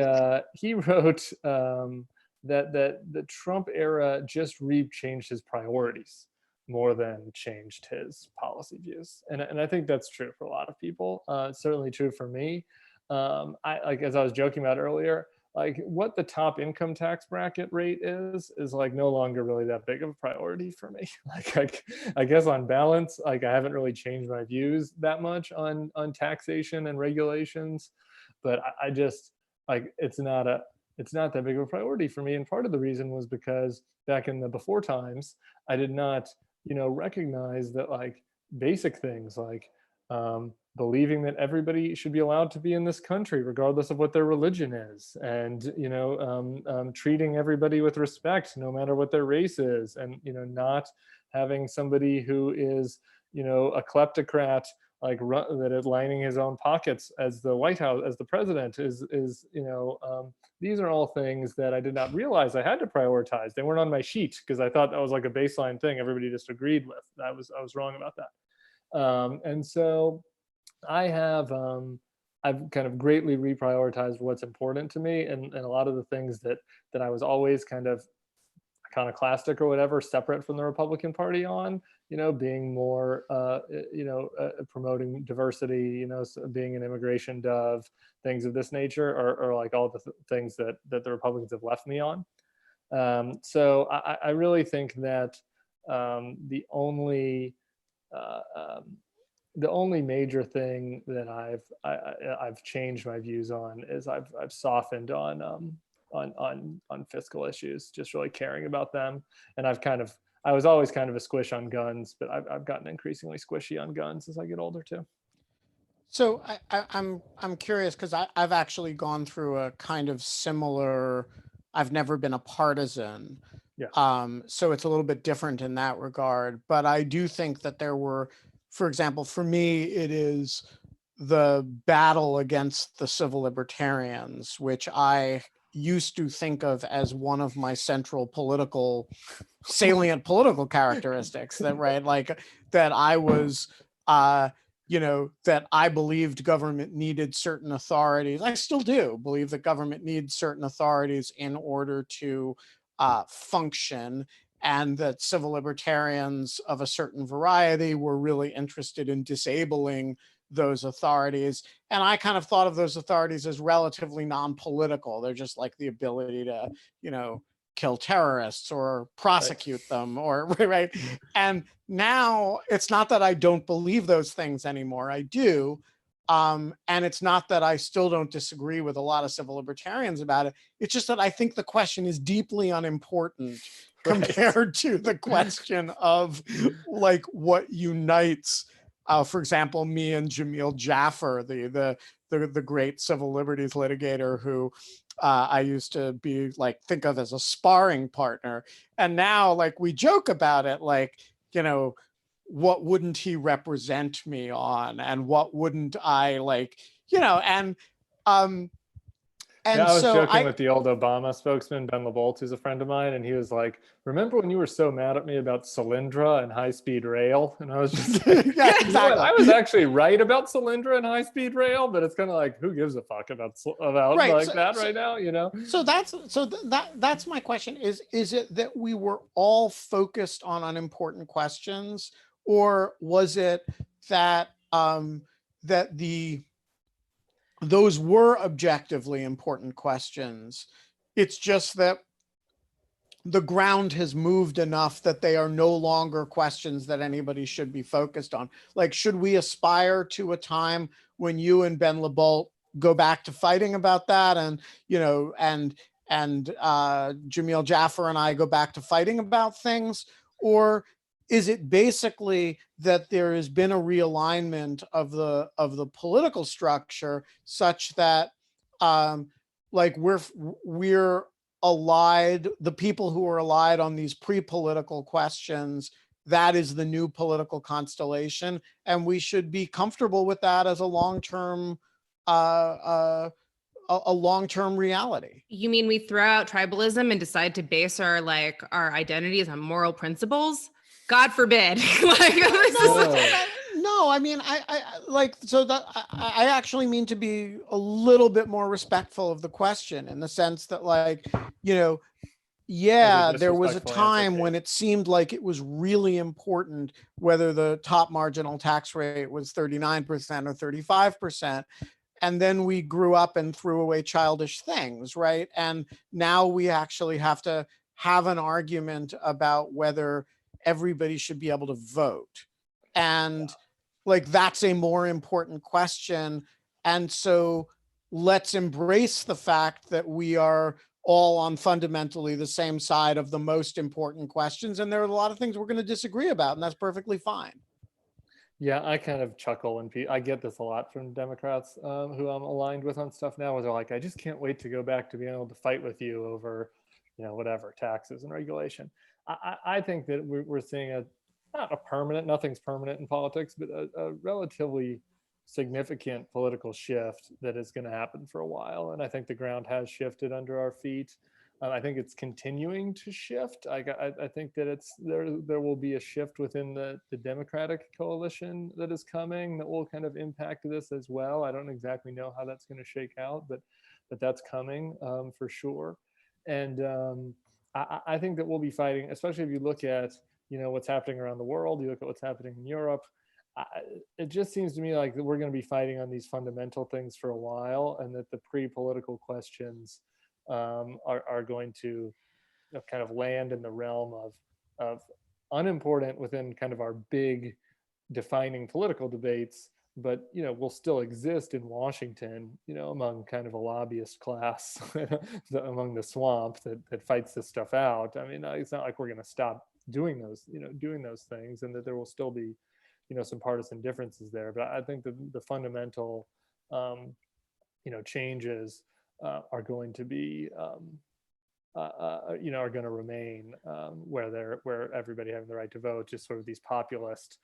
wrote that the Trump era just changed his priorities more than changed his policy views. And I think that's true for a lot of people. It's certainly true for me. Like, as I was joking about earlier, like what the top income tax bracket rate is like no longer really that big of a priority for me. Like I guess on balance, like I haven't really changed my views that much on taxation and regulations. but I just like, it's not that big of a priority for me. And part of the reason was because back in the before times, I did not, recognize that like basic things like believing that everybody should be allowed to be in this country, regardless of what their religion is, and treating everybody with respect, no matter what their race is, and not having somebody who is a kleptocrat that is lining his own pockets as the White House, as the president is these are all things that I did not realize I had to prioritize. They weren't on my sheet because I thought that was like a baseline thing everybody just agreed with. I was wrong about that. And so I've kind of greatly reprioritized what's important to me, and a lot of the things that I was always kind of iconoclastic or whatever, separate from the Republican Party on, being more, promoting diversity, being an immigration dove, things of this nature, are like all the things that the Republicans have left me on. So I really think that the only major thing that I've changed my views on is I've softened on fiscal issues, just really caring about them. And I was always kind of a squish on guns, but I've gotten increasingly squishy on guns as I get older too.
So I'm curious because I've actually gone through a kind of similar. I've never been a partisan.
Yeah.
So it's a little bit different in that regard. But I do think that there were, for example, for me, it is the battle against the civil libertarians, which I used to think of as one of my central salient political characteristics, that that I was, that I believed government needed certain authorities. I still do believe that government needs certain authorities in order to function, and that civil libertarians of a certain variety were really interested in disabling those authorities. And I kind of thought of those authorities as relatively non-political. They're just like the ability to, kill terrorists or prosecute them, or right. And now it's not that I don't believe those things anymore. I do. And it's not that I still don't disagree with a lot of civil libertarians about it. It's just that I think the question is deeply unimportant compared to the question of like what unites, for example, me and Jamil Jaffer, the great civil liberties litigator who I used to think of as a sparring partner. And now we joke about it, what wouldn't he represent me on, and what wouldn't I and
I was
so
joking with the old Obama spokesman, Ben LeBolt, who's a friend of mine, and he was like, remember when you were so mad at me about Solyndra and high-speed rail? And I was just like,
yeah, exactly.
I was actually right about Solyndra and high-speed rail, but it's kind of like, who gives a fuck about
right.
right now,
So that's my question, is it that we were all focused on unimportant questions, or was it that those were objectively important questions? It's just that the ground has moved enough that they are no longer questions that anybody should be focused on. Should we aspire to a time when you and Ben LeBolt go back to fighting about that, and Jamil Jaffer and I go back to fighting about things? Or is it basically that there has been a realignment of the political structure such that we're allied, the people who are allied on these pre-political questions, that is the new political constellation, and we should be comfortable with that as a long-term reality?
You mean we throw out tribalism and decide to base our identities on moral principles? God forbid.
No, I mean, I actually mean to be a little bit more respectful of the question, in the sense that there was a time when it seemed like it was really important whether the top marginal tax rate was 39% or 35%. And then we grew up and threw away childish things, right? And now we actually have to have an argument about whether everybody should be able to vote. And that's a more important question. And so let's embrace the fact that we are all on fundamentally the same side of the most important questions. And there are a lot of things we're going to disagree about, and that's perfectly fine.
Yeah, I kind of chuckle and I get this a lot from Democrats who I'm aligned with on stuff now, where they're like, I just can't wait to go back to being able to fight with you over, whatever, taxes and regulation. I think that we're seeing not a permanent, nothing's permanent in politics, but a relatively significant political shift that is going to happen for a while. And I think the ground has shifted under our feet. I think it's continuing to shift. I think that there will be a shift within the Democratic coalition that is coming that will kind of impact this as well. I don't exactly know how that's going to shake out, but that's coming for sure. And I think that we'll be fighting, especially if you look at what's happening around the world. You look at what's happening in Europe. It just seems to me like we're going to be fighting on these fundamental things for a while, and that the pre-political questions are going to kind of land in the realm of unimportant within kind of our big defining political debates, but will still exist in Washington, among kind of a lobbyist class among the swamp that fights this stuff out. I mean, it's not like we're going to stop doing those things, and that there will still be some partisan differences there. But I think that the fundamental changes are going to be are going to remain where everybody having the right to vote, just sort of these populist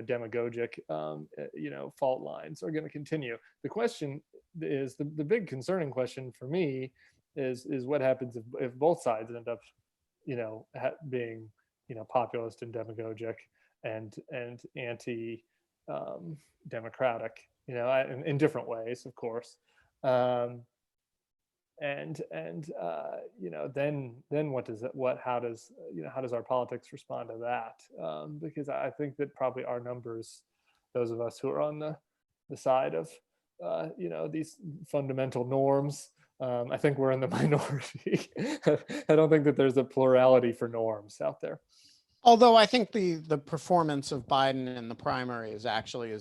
demagogic fault lines are going to continue. The question is, the big concerning question for me is what happens if both sides end up being populist and demagogic and anti democratic, in different ways, of course. Then how does our politics respond to that? Because I think that probably our numbers, those of us who are on the side of these fundamental norms, I think we're in the minority. I don't think that there's a plurality for norms out there.
Although I think the performance of Biden in the primary is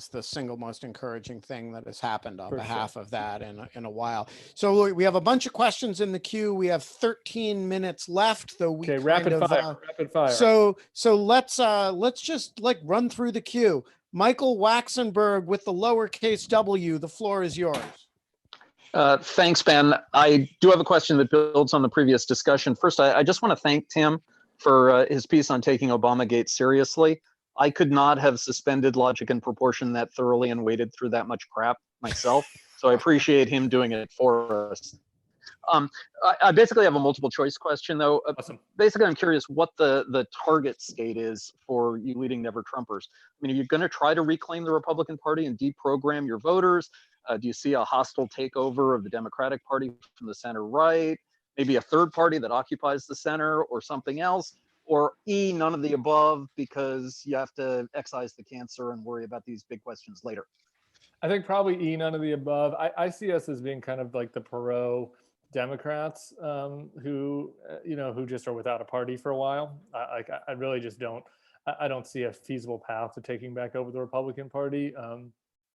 the single most encouraging thing that has happened on behalf of that in a while. So we have a bunch of questions in the queue. We have 13 minutes left, though. We
rapid fire.
So let's just run through the queue. Michael Waxenberg with the lowercase W. The floor is yours.
Thanks, Ben. I do have a question that builds on the previous discussion. First, I just want to thank Tim for his piece on taking Obamagate seriously. I could not have suspended logic and proportion that thoroughly and waded through that much crap myself. So I appreciate him doing it for us. I basically have a multiple choice question, though.
Awesome.
Basically, I'm curious what the target state is for you leading Never Trumpers. I mean, are you going to try to reclaim the Republican Party and deprogram your voters? Do you see a hostile takeover of the Democratic Party from the center right? Maybe a third party that occupies the center, or something else? Or E, none of the above, because you have to excise the cancer and worry about these big questions later?
I think probably E, none of the above. I see us as being kind of like the Perot Democrats who just are without a party for a while. I really just don't. I don't see a feasible path to taking back over the Republican Party,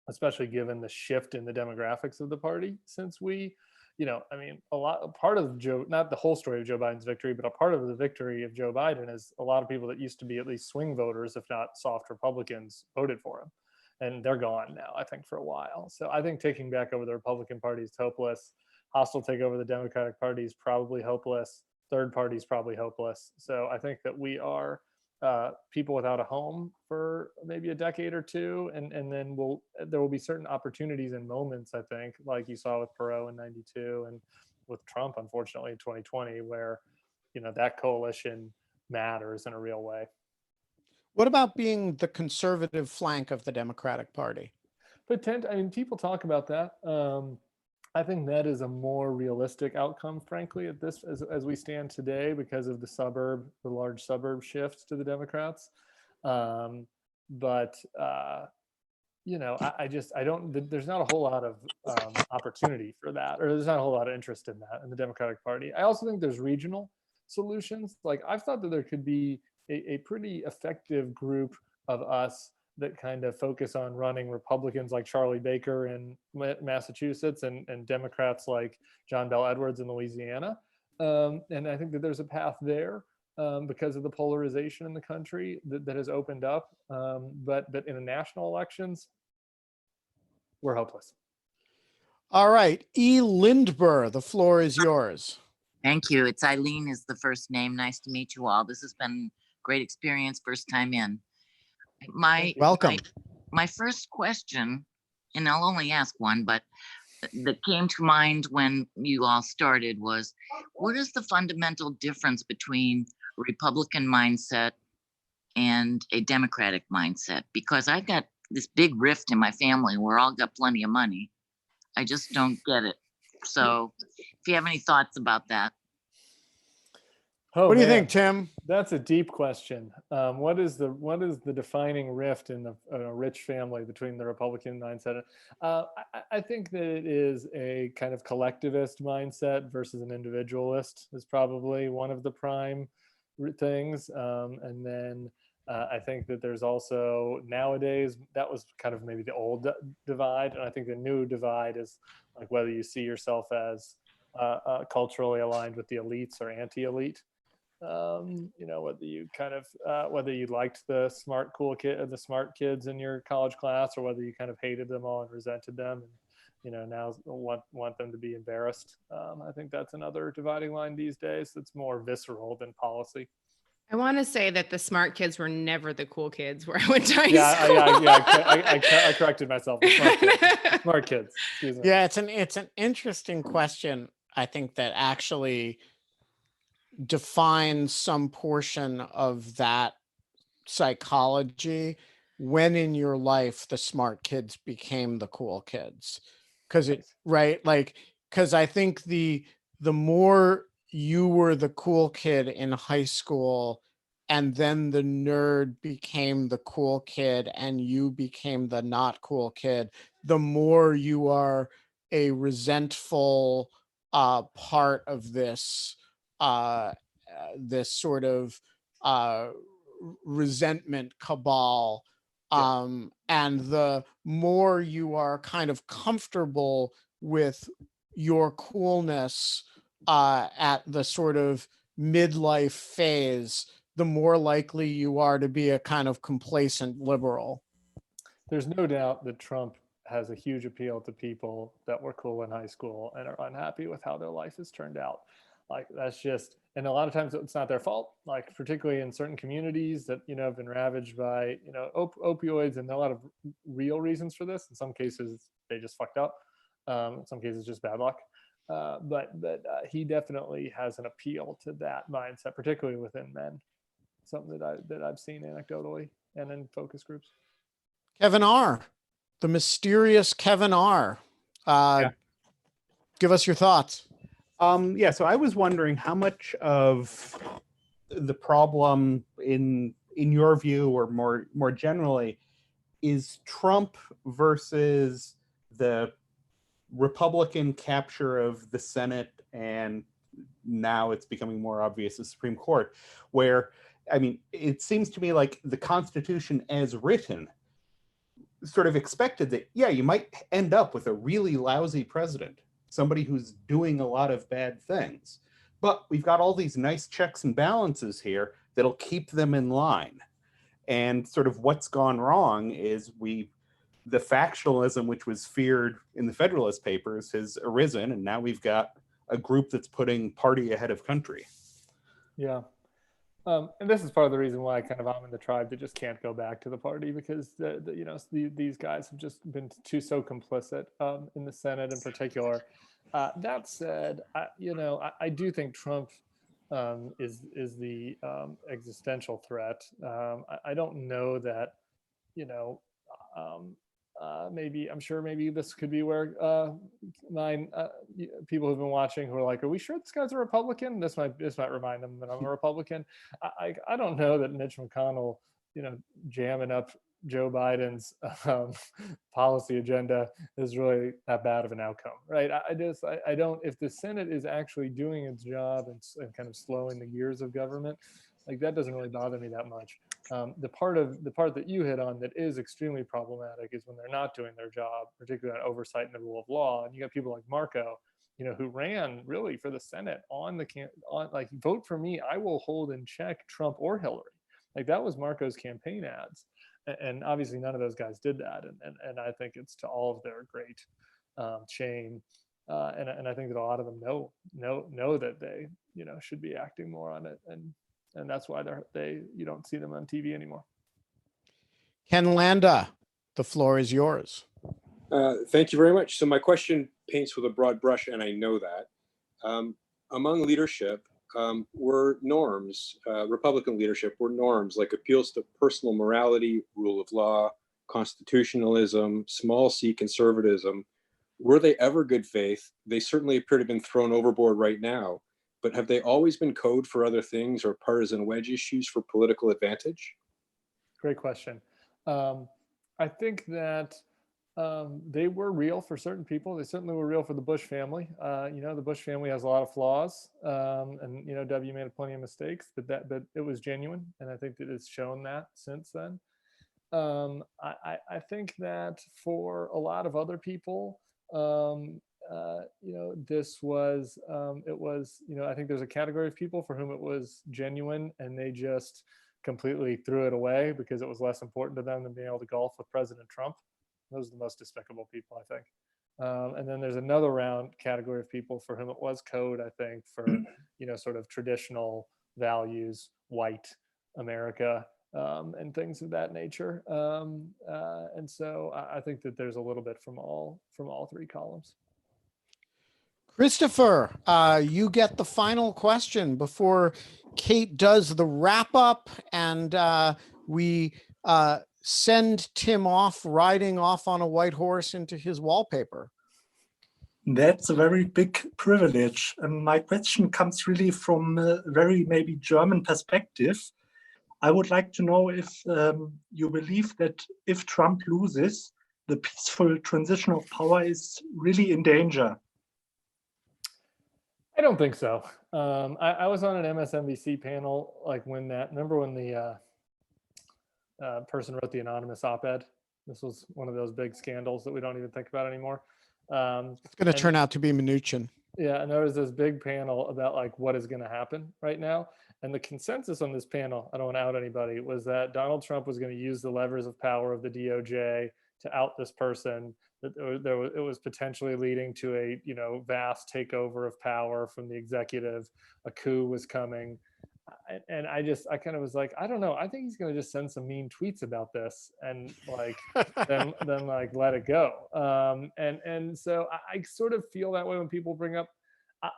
especially given the shift in the demographics of the party since we. Part of Joe, not the whole story of Joe Biden's victory, but a part of the victory of Joe Biden is a lot of people that used to be at least swing voters, if not soft Republicans, voted for him. And they're gone now, I think, for a while. So I think taking back over the Republican Party is hopeless. Hostile takeover the Democratic Party is probably hopeless. Third party is probably hopeless. So I think that we are people without a home for maybe a decade or two, and then there will be certain opportunities and moments, I think, like you saw with Perot in '92 and with Trump, unfortunately, in 2020, where that coalition matters in a real way.
What about being the conservative flank of the Democratic Party?
People talk about that. I think that is a more realistic outcome, frankly, at this as we stand today, because of the large suburb shift to the Democrats. I don't. There's not a whole lot of opportunity for that, or there's not a whole lot of interest in that in the Democratic Party. I also think there's regional solutions. Like, I've thought that there could be a pretty effective group of us that kind of focus on running Republicans like Charlie Baker in Massachusetts and Democrats like John Bel Edwards in Louisiana. And I think that there's a path there because of the polarization in the country that has opened up. But in the national elections, we're hopeless.
All right, E. Lindber, the floor is yours.
Thank you. It's Eileen is the first name. Nice to meet you all. This has been great experience, first time in.
Welcome.
My first question, and I'll only ask one, but that came to mind when you all started was, what is the fundamental difference between a Republican mindset and a Democratic mindset? Because I've got this big rift in my family. We're all got plenty of money. I just don't get it. So if you have any thoughts about that.
Oh,
what do you
man.
think, Tim?
That's a deep question. What is the defining rift in a rich family between the Republican mindset? I think that it is a kind of collectivist mindset versus an individualist is probably one of the prime things. And then I think that there's also nowadays, that was kind of maybe the old divide. And I think the new divide is like whether you see yourself as culturally aligned with the elites or anti-elite. Whether you kind of whether you liked the smart kids in your college class, or whether you kind of hated them all and resented them, and now want them to be embarrassed. I think that's another dividing line these days. That's more visceral than policy.
I want to say that the smart kids were never the cool kids where I went to high school.
I corrected myself. Smart kids. Excuse me.
Yeah, it's an interesting question. I think that actually defines some portion of that psychology. When in your life the smart kids became the cool kids, because I think the more you were the cool kid in high school and then the nerd became the cool kid and you became the not cool kid, the more you are a resentful part of this this sort of resentment cabal. And the more you are kind of comfortable with your coolness at the sort of midlife phase, the more likely you are to be a kind of complacent liberal.
There's no doubt that Trump has a huge appeal to people that were cool in high school and are unhappy with how their life has turned out. Like that's just, and a lot of times it's not their fault, like particularly in certain communities that, have been ravaged by, opioids, and there are a lot of real reasons for this. In some cases, they just fucked up. In some cases, just bad luck. But he definitely has an appeal to that mindset, particularly within men. Something that I've seen anecdotally and in focus groups.
Kevin R., the mysterious Kevin R. Give us your thoughts.
So I was wondering how much of the problem in your view, or more generally, is Trump versus the Republican capture of the Senate, and now it's becoming more obvious the Supreme Court, where, it seems to me like the Constitution as written sort of expected that, you might end up with a really lousy president, somebody who's doing a lot of bad things. But we've got all these nice checks and balances here that'll keep them in line. And sort of what's gone wrong is the factionalism, which was feared in the Federalist Papers, has arisen, and now we've got a group that's putting party ahead of country.
Yeah. And this is part of the reason why I'm in the tribe that just can't go back to the party, because these guys have just been so complicit in the Senate in particular. That said, I do think Trump is the existential threat. I don't know that, maybe this could be where people who've been watching who are like, are we sure this guy's a Republican? This might remind them that I'm a Republican. I don't know that Mitch McConnell, jamming up Joe Biden's policy agenda is really that bad of an outcome, right? I don't, if the Senate is actually doing its job and kind of slowing the gears of government, like that doesn't really bother me that much. The part that you hit on that is extremely problematic is when they're not doing their job, particularly on oversight and the rule of law. And you got people like Marco, who ran really for the Senate on like, vote for me, I will hold in check Trump or Hillary. Like that was Marco's campaign ads. And obviously none of those guys did that. And I think it's to all of their great shame. And I think that a lot of them know that they, should be acting more on it. And that's why you don't see them on TV anymore.
Ken Landa, the floor is yours.
Thank you very much. So my question paints with a broad brush, and I know that. Among leadership were norms, Republican leadership were norms like appeals to personal morality, rule of law, constitutionalism, small c conservatism. Were they ever good faith? They certainly appear to have been thrown overboard right now, but have they always been code for other things or partisan wedge issues for political advantage?
Great question. I think that they were real for certain people. They certainly were real for the Bush family. The Bush family has a lot of flaws, and W made plenty of mistakes, but it was genuine, and I think that it's shown that since then. I think that for a lot of other people, this was I think there's a category of people for whom it was genuine, and they just completely threw it away because it was less important to them than being able to golf with President Trump. Those are the most despicable people, I think. And then there's another category of people for whom it was code, I think, for, sort of traditional values, white America, and things of that nature. And so I think that there's a little bit from all three columns.
Christopher, you get the final question before Kate does the wrap up, and we send Tim off riding off on a white horse into his wallpaper.
That's a very big privilege. My question comes really from a very maybe German perspective. I would like to know if you believe that if Trump loses, the peaceful transition of power is really in danger.
I don't think so. I was on an MSNBC panel, like remember when the person wrote the anonymous op-ed? This was one of those big scandals that we don't even think about anymore.
It's going to turn out to be Mnuchin.
Yeah, and there was this big panel about like what is going to happen right now. And the consensus on this panel, I don't want to out anybody, was that Donald Trump was going to use the levers of power of the DOJ to out this person, that it was potentially leading to a vast takeover of power from the executive. A coup was coming. And I kind of was like, I don't know. I think he's going to just send some mean tweets about this and like then like let it go. And so I sort of feel that way when people bring up.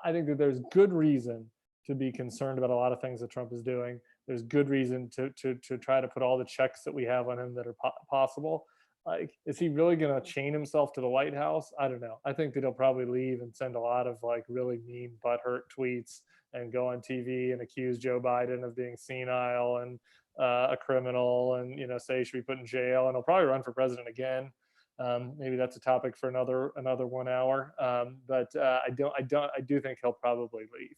I think that there's good reason to be concerned about a lot of things that Trump is doing. There's good reason to try to put all the checks that we have on him that are possible. Like, is he really going to chain himself to the White House? I don't know. I think that he'll probably leave and send a lot of like really mean butthurt tweets and go on TV and accuse Joe Biden of being senile and a criminal, and say he should be put in jail. And he'll probably run for president again. Maybe that's a topic for another 1 hour. But I do think he'll probably leave.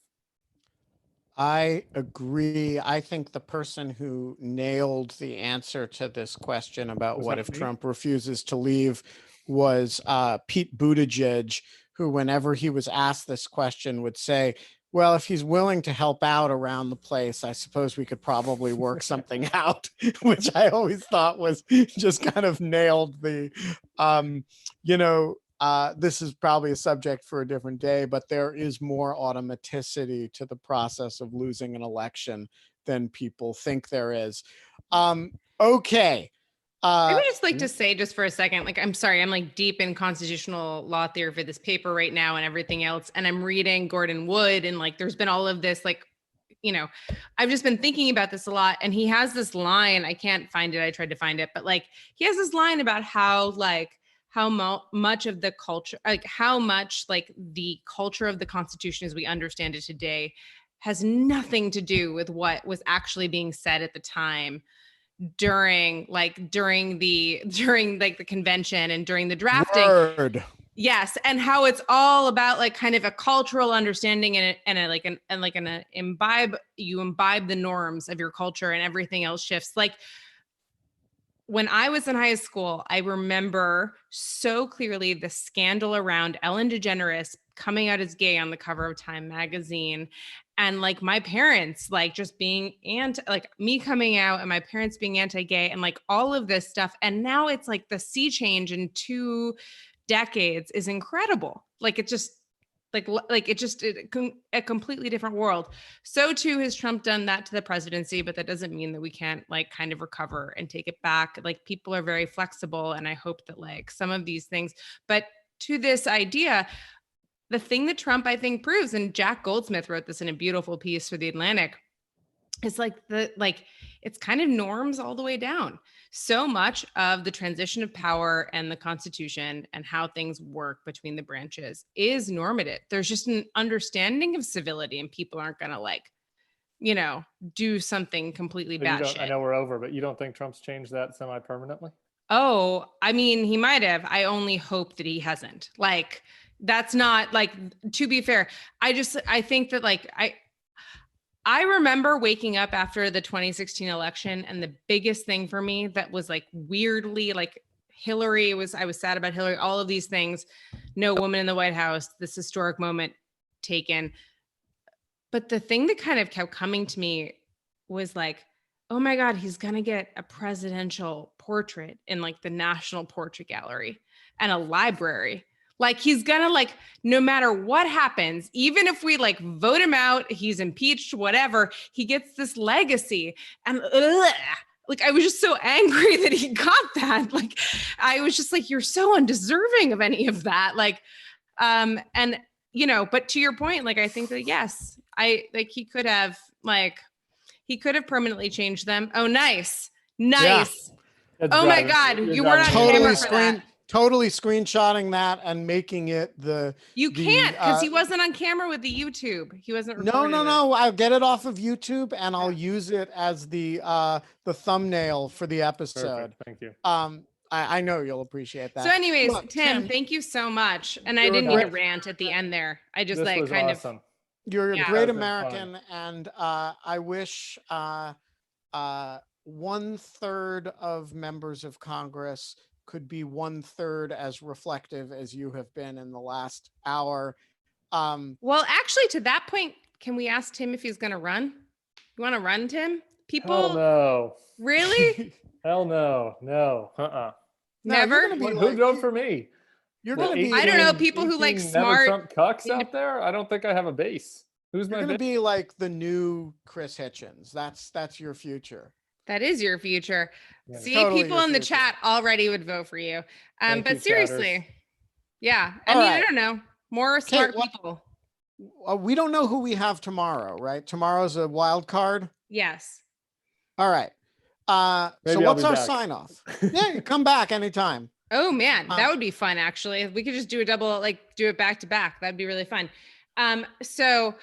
I agree. I think the person who nailed the answer to this question about what if Trump refuses to leave was Pete Buttigieg, who whenever he was asked this question would say, well, if he's willing to help out around the place, I suppose we could probably work something out, which I always thought was just kind of nailed the, this is probably a subject for a different day, but there is more automaticity to the process of losing an election than people think there is. Okay.
I would just like to say just for a second, like, I'm sorry, I'm like deep in constitutional law theory for this paper right now and everything else. And I'm reading Gordon Wood, and like, there's been all of this, like, I've just been thinking about this a lot. And he has this line, I can't find it. I tried to find it, but like, he has this line about how much of the culture, like how much like the culture of the Constitution as we understand it today has nothing to do with what was actually being said at the time. during the convention and during the drafting.
Word.
Yes, and how it's all about like kind of a cultural understanding you imbibe the norms of your culture and everything else shifts. Like when I was in high school, I remember so clearly the scandal around Ellen DeGeneres coming out as gay on the cover of Time magazine, and like my parents like just being like me coming out and my parents being anti-gay and like all of this stuff. And now it's like the sea change in 2 decades is incredible. Like it just a completely different world. So too has Trump done that to the presidency, but that doesn't mean that we can't like kind of recover and take it back. Like people are very flexible, and I hope that like some of these things, but to this idea, the thing that Trump I think proves, and Jack Goldsmith wrote this in a beautiful piece for The Atlantic, is it's kind of norms all the way down. So much of the transition of power and the Constitution and how things work between the branches is normative. There's just an understanding of civility, and people aren't going to like, do something completely batshit.
I know we're over, but you don't think Trump's changed that semi-permanently?
Oh, I mean, he might have. I only hope that he hasn't. Like, that's not like, to be fair, I think that like, I remember waking up after the 2016 election, and the biggest thing for me that was like weirdly like I was sad about Hillary, all of these things, no woman in the White House, this historic moment taken. But the thing that kind of kept coming to me was like, oh my God, he's going to get a presidential portrait in like the National Portrait Gallery and a library. Like he's gonna like, no matter what happens, even if we like vote him out, he's impeached, whatever, he gets this legacy. And like, I was just so angry that he got that. Like, I was just like, you're so undeserving of any of that. Like, and but to your point, like, I think that, yes, he could have permanently changed them. Oh, nice. Yeah. Oh my God. You weren't on camera for that.
Totally screenshotting that and making it
you can't because he wasn't on camera with the YouTube. He wasn't.
No. I'll get it off of YouTube and I'll use it as the thumbnail for the episode.
Perfect. Thank you.
I know you'll appreciate that.
So anyways, look, Tim, thank you so much. And I didn't mean to rant at the end there. I just like kind
awesome.
You're a great American, and I wish 1/3 of members of Congress could be 1/3 as reflective as you have been in the last hour.
Well, actually, to that point, can we ask Tim if he's going to run? You want to run, Tim?
Hell no.
Really?
Hell no.
Never?
Who'd vote for me?
You're going to be.
I don't know. People who like smart
Trump cucks out there. I don't think I have a base. Who's my?
You're going to be like the new Chris Hitchens. That's your future.
That is your future.
Yeah,
See,
totally
people in the chat already would vote for you. But seriously,
chatters.
Yeah. I don't know. More smart people.
We don't know who we have tomorrow, right? Tomorrow's a wild card.
Yes.
All right. So what's our sign off? Yeah, come back anytime.
Oh man, that would be fun. Actually, we could just do a double, like do it back to back. That'd be really fun. So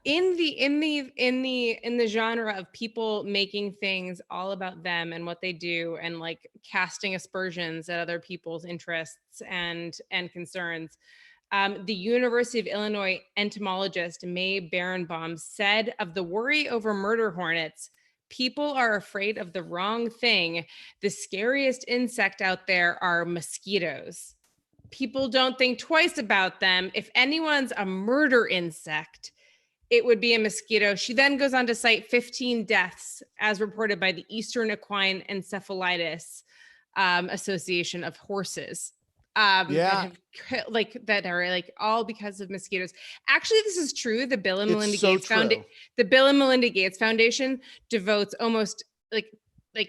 in the genre of people making things all about them and what they do, and like casting aspersions at other people's interests and concerns, the University of Illinois entomologist Mae Berenbaum said of the worry over murder hornets, people are afraid of the wrong thing. The scariest insect out there are mosquitoes. People don't think twice about them. If anyone's a murder insect, it would be a mosquito. She then goes on to cite 15 deaths as reported by the Eastern Equine Encephalitis Association of horses. That are like all because of mosquitoes. Actually, this is true. The Bill and Melinda Gates Foundation devotes almost like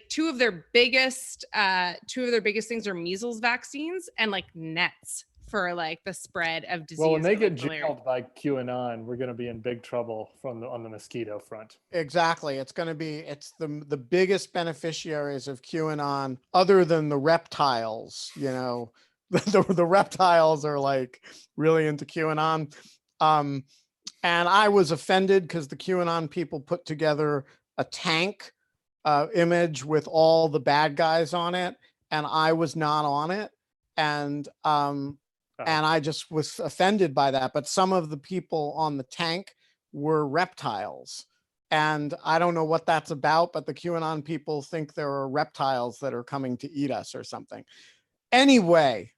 two of their biggest things are measles vaccines and like nets for like the spread of disease.
Well, when they get jailed by QAnon, we're going to be in big trouble on the mosquito front.
Exactly. It's the biggest beneficiaries of QAnon, other than the reptiles. The reptiles are like really into QAnon. And I was offended because the QAnon people put together a tank image with all the bad guys on it, and I was not on it. And I just was offended by that. But some of the people on the tank were reptiles. And I don't know what that's about, but the QAnon people think there are reptiles that are coming to eat us or something. Anyway,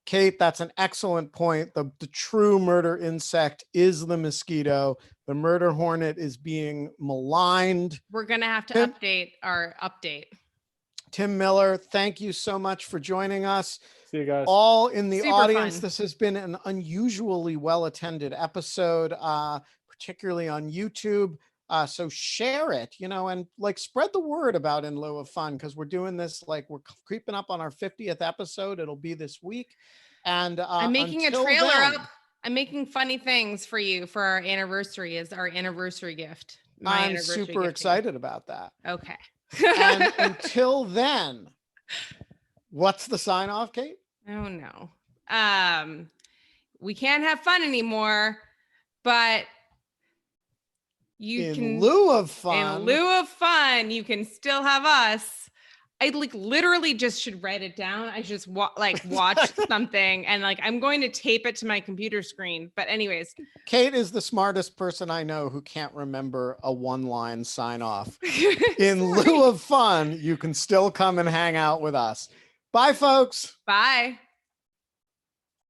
Kate, that's an excellent point. The true murder insect is the mosquito. The murder hornet is being maligned.
We're going to have to update our update.
Tim Miller, thank you so much for joining us.
See you guys.
All in the
Super
audience,
fun.
this has been an unusually well-attended episode, particularly on YouTube. So share it, and like spread the word about In Lieu of Fun, because we're doing this, like we're creeping up on our 50th episode. It'll be this week. And
I'm making a trailer
then,
up. I'm making funny things for you for our anniversary as our anniversary gift.
I'm super excited about that.
Okay.
And until then, what's the sign off, Kate?
Oh no. We can't have fun anymore, but
in lieu of fun,
you can still have us. I literally just should write it down. I just watch something and I'm going to tape it to my computer screen. But anyways,
Kate is the smartest person I know who can't remember a one-line sign off. In lieu of fun, you can still come and hang out with us. Bye, folks.
Bye.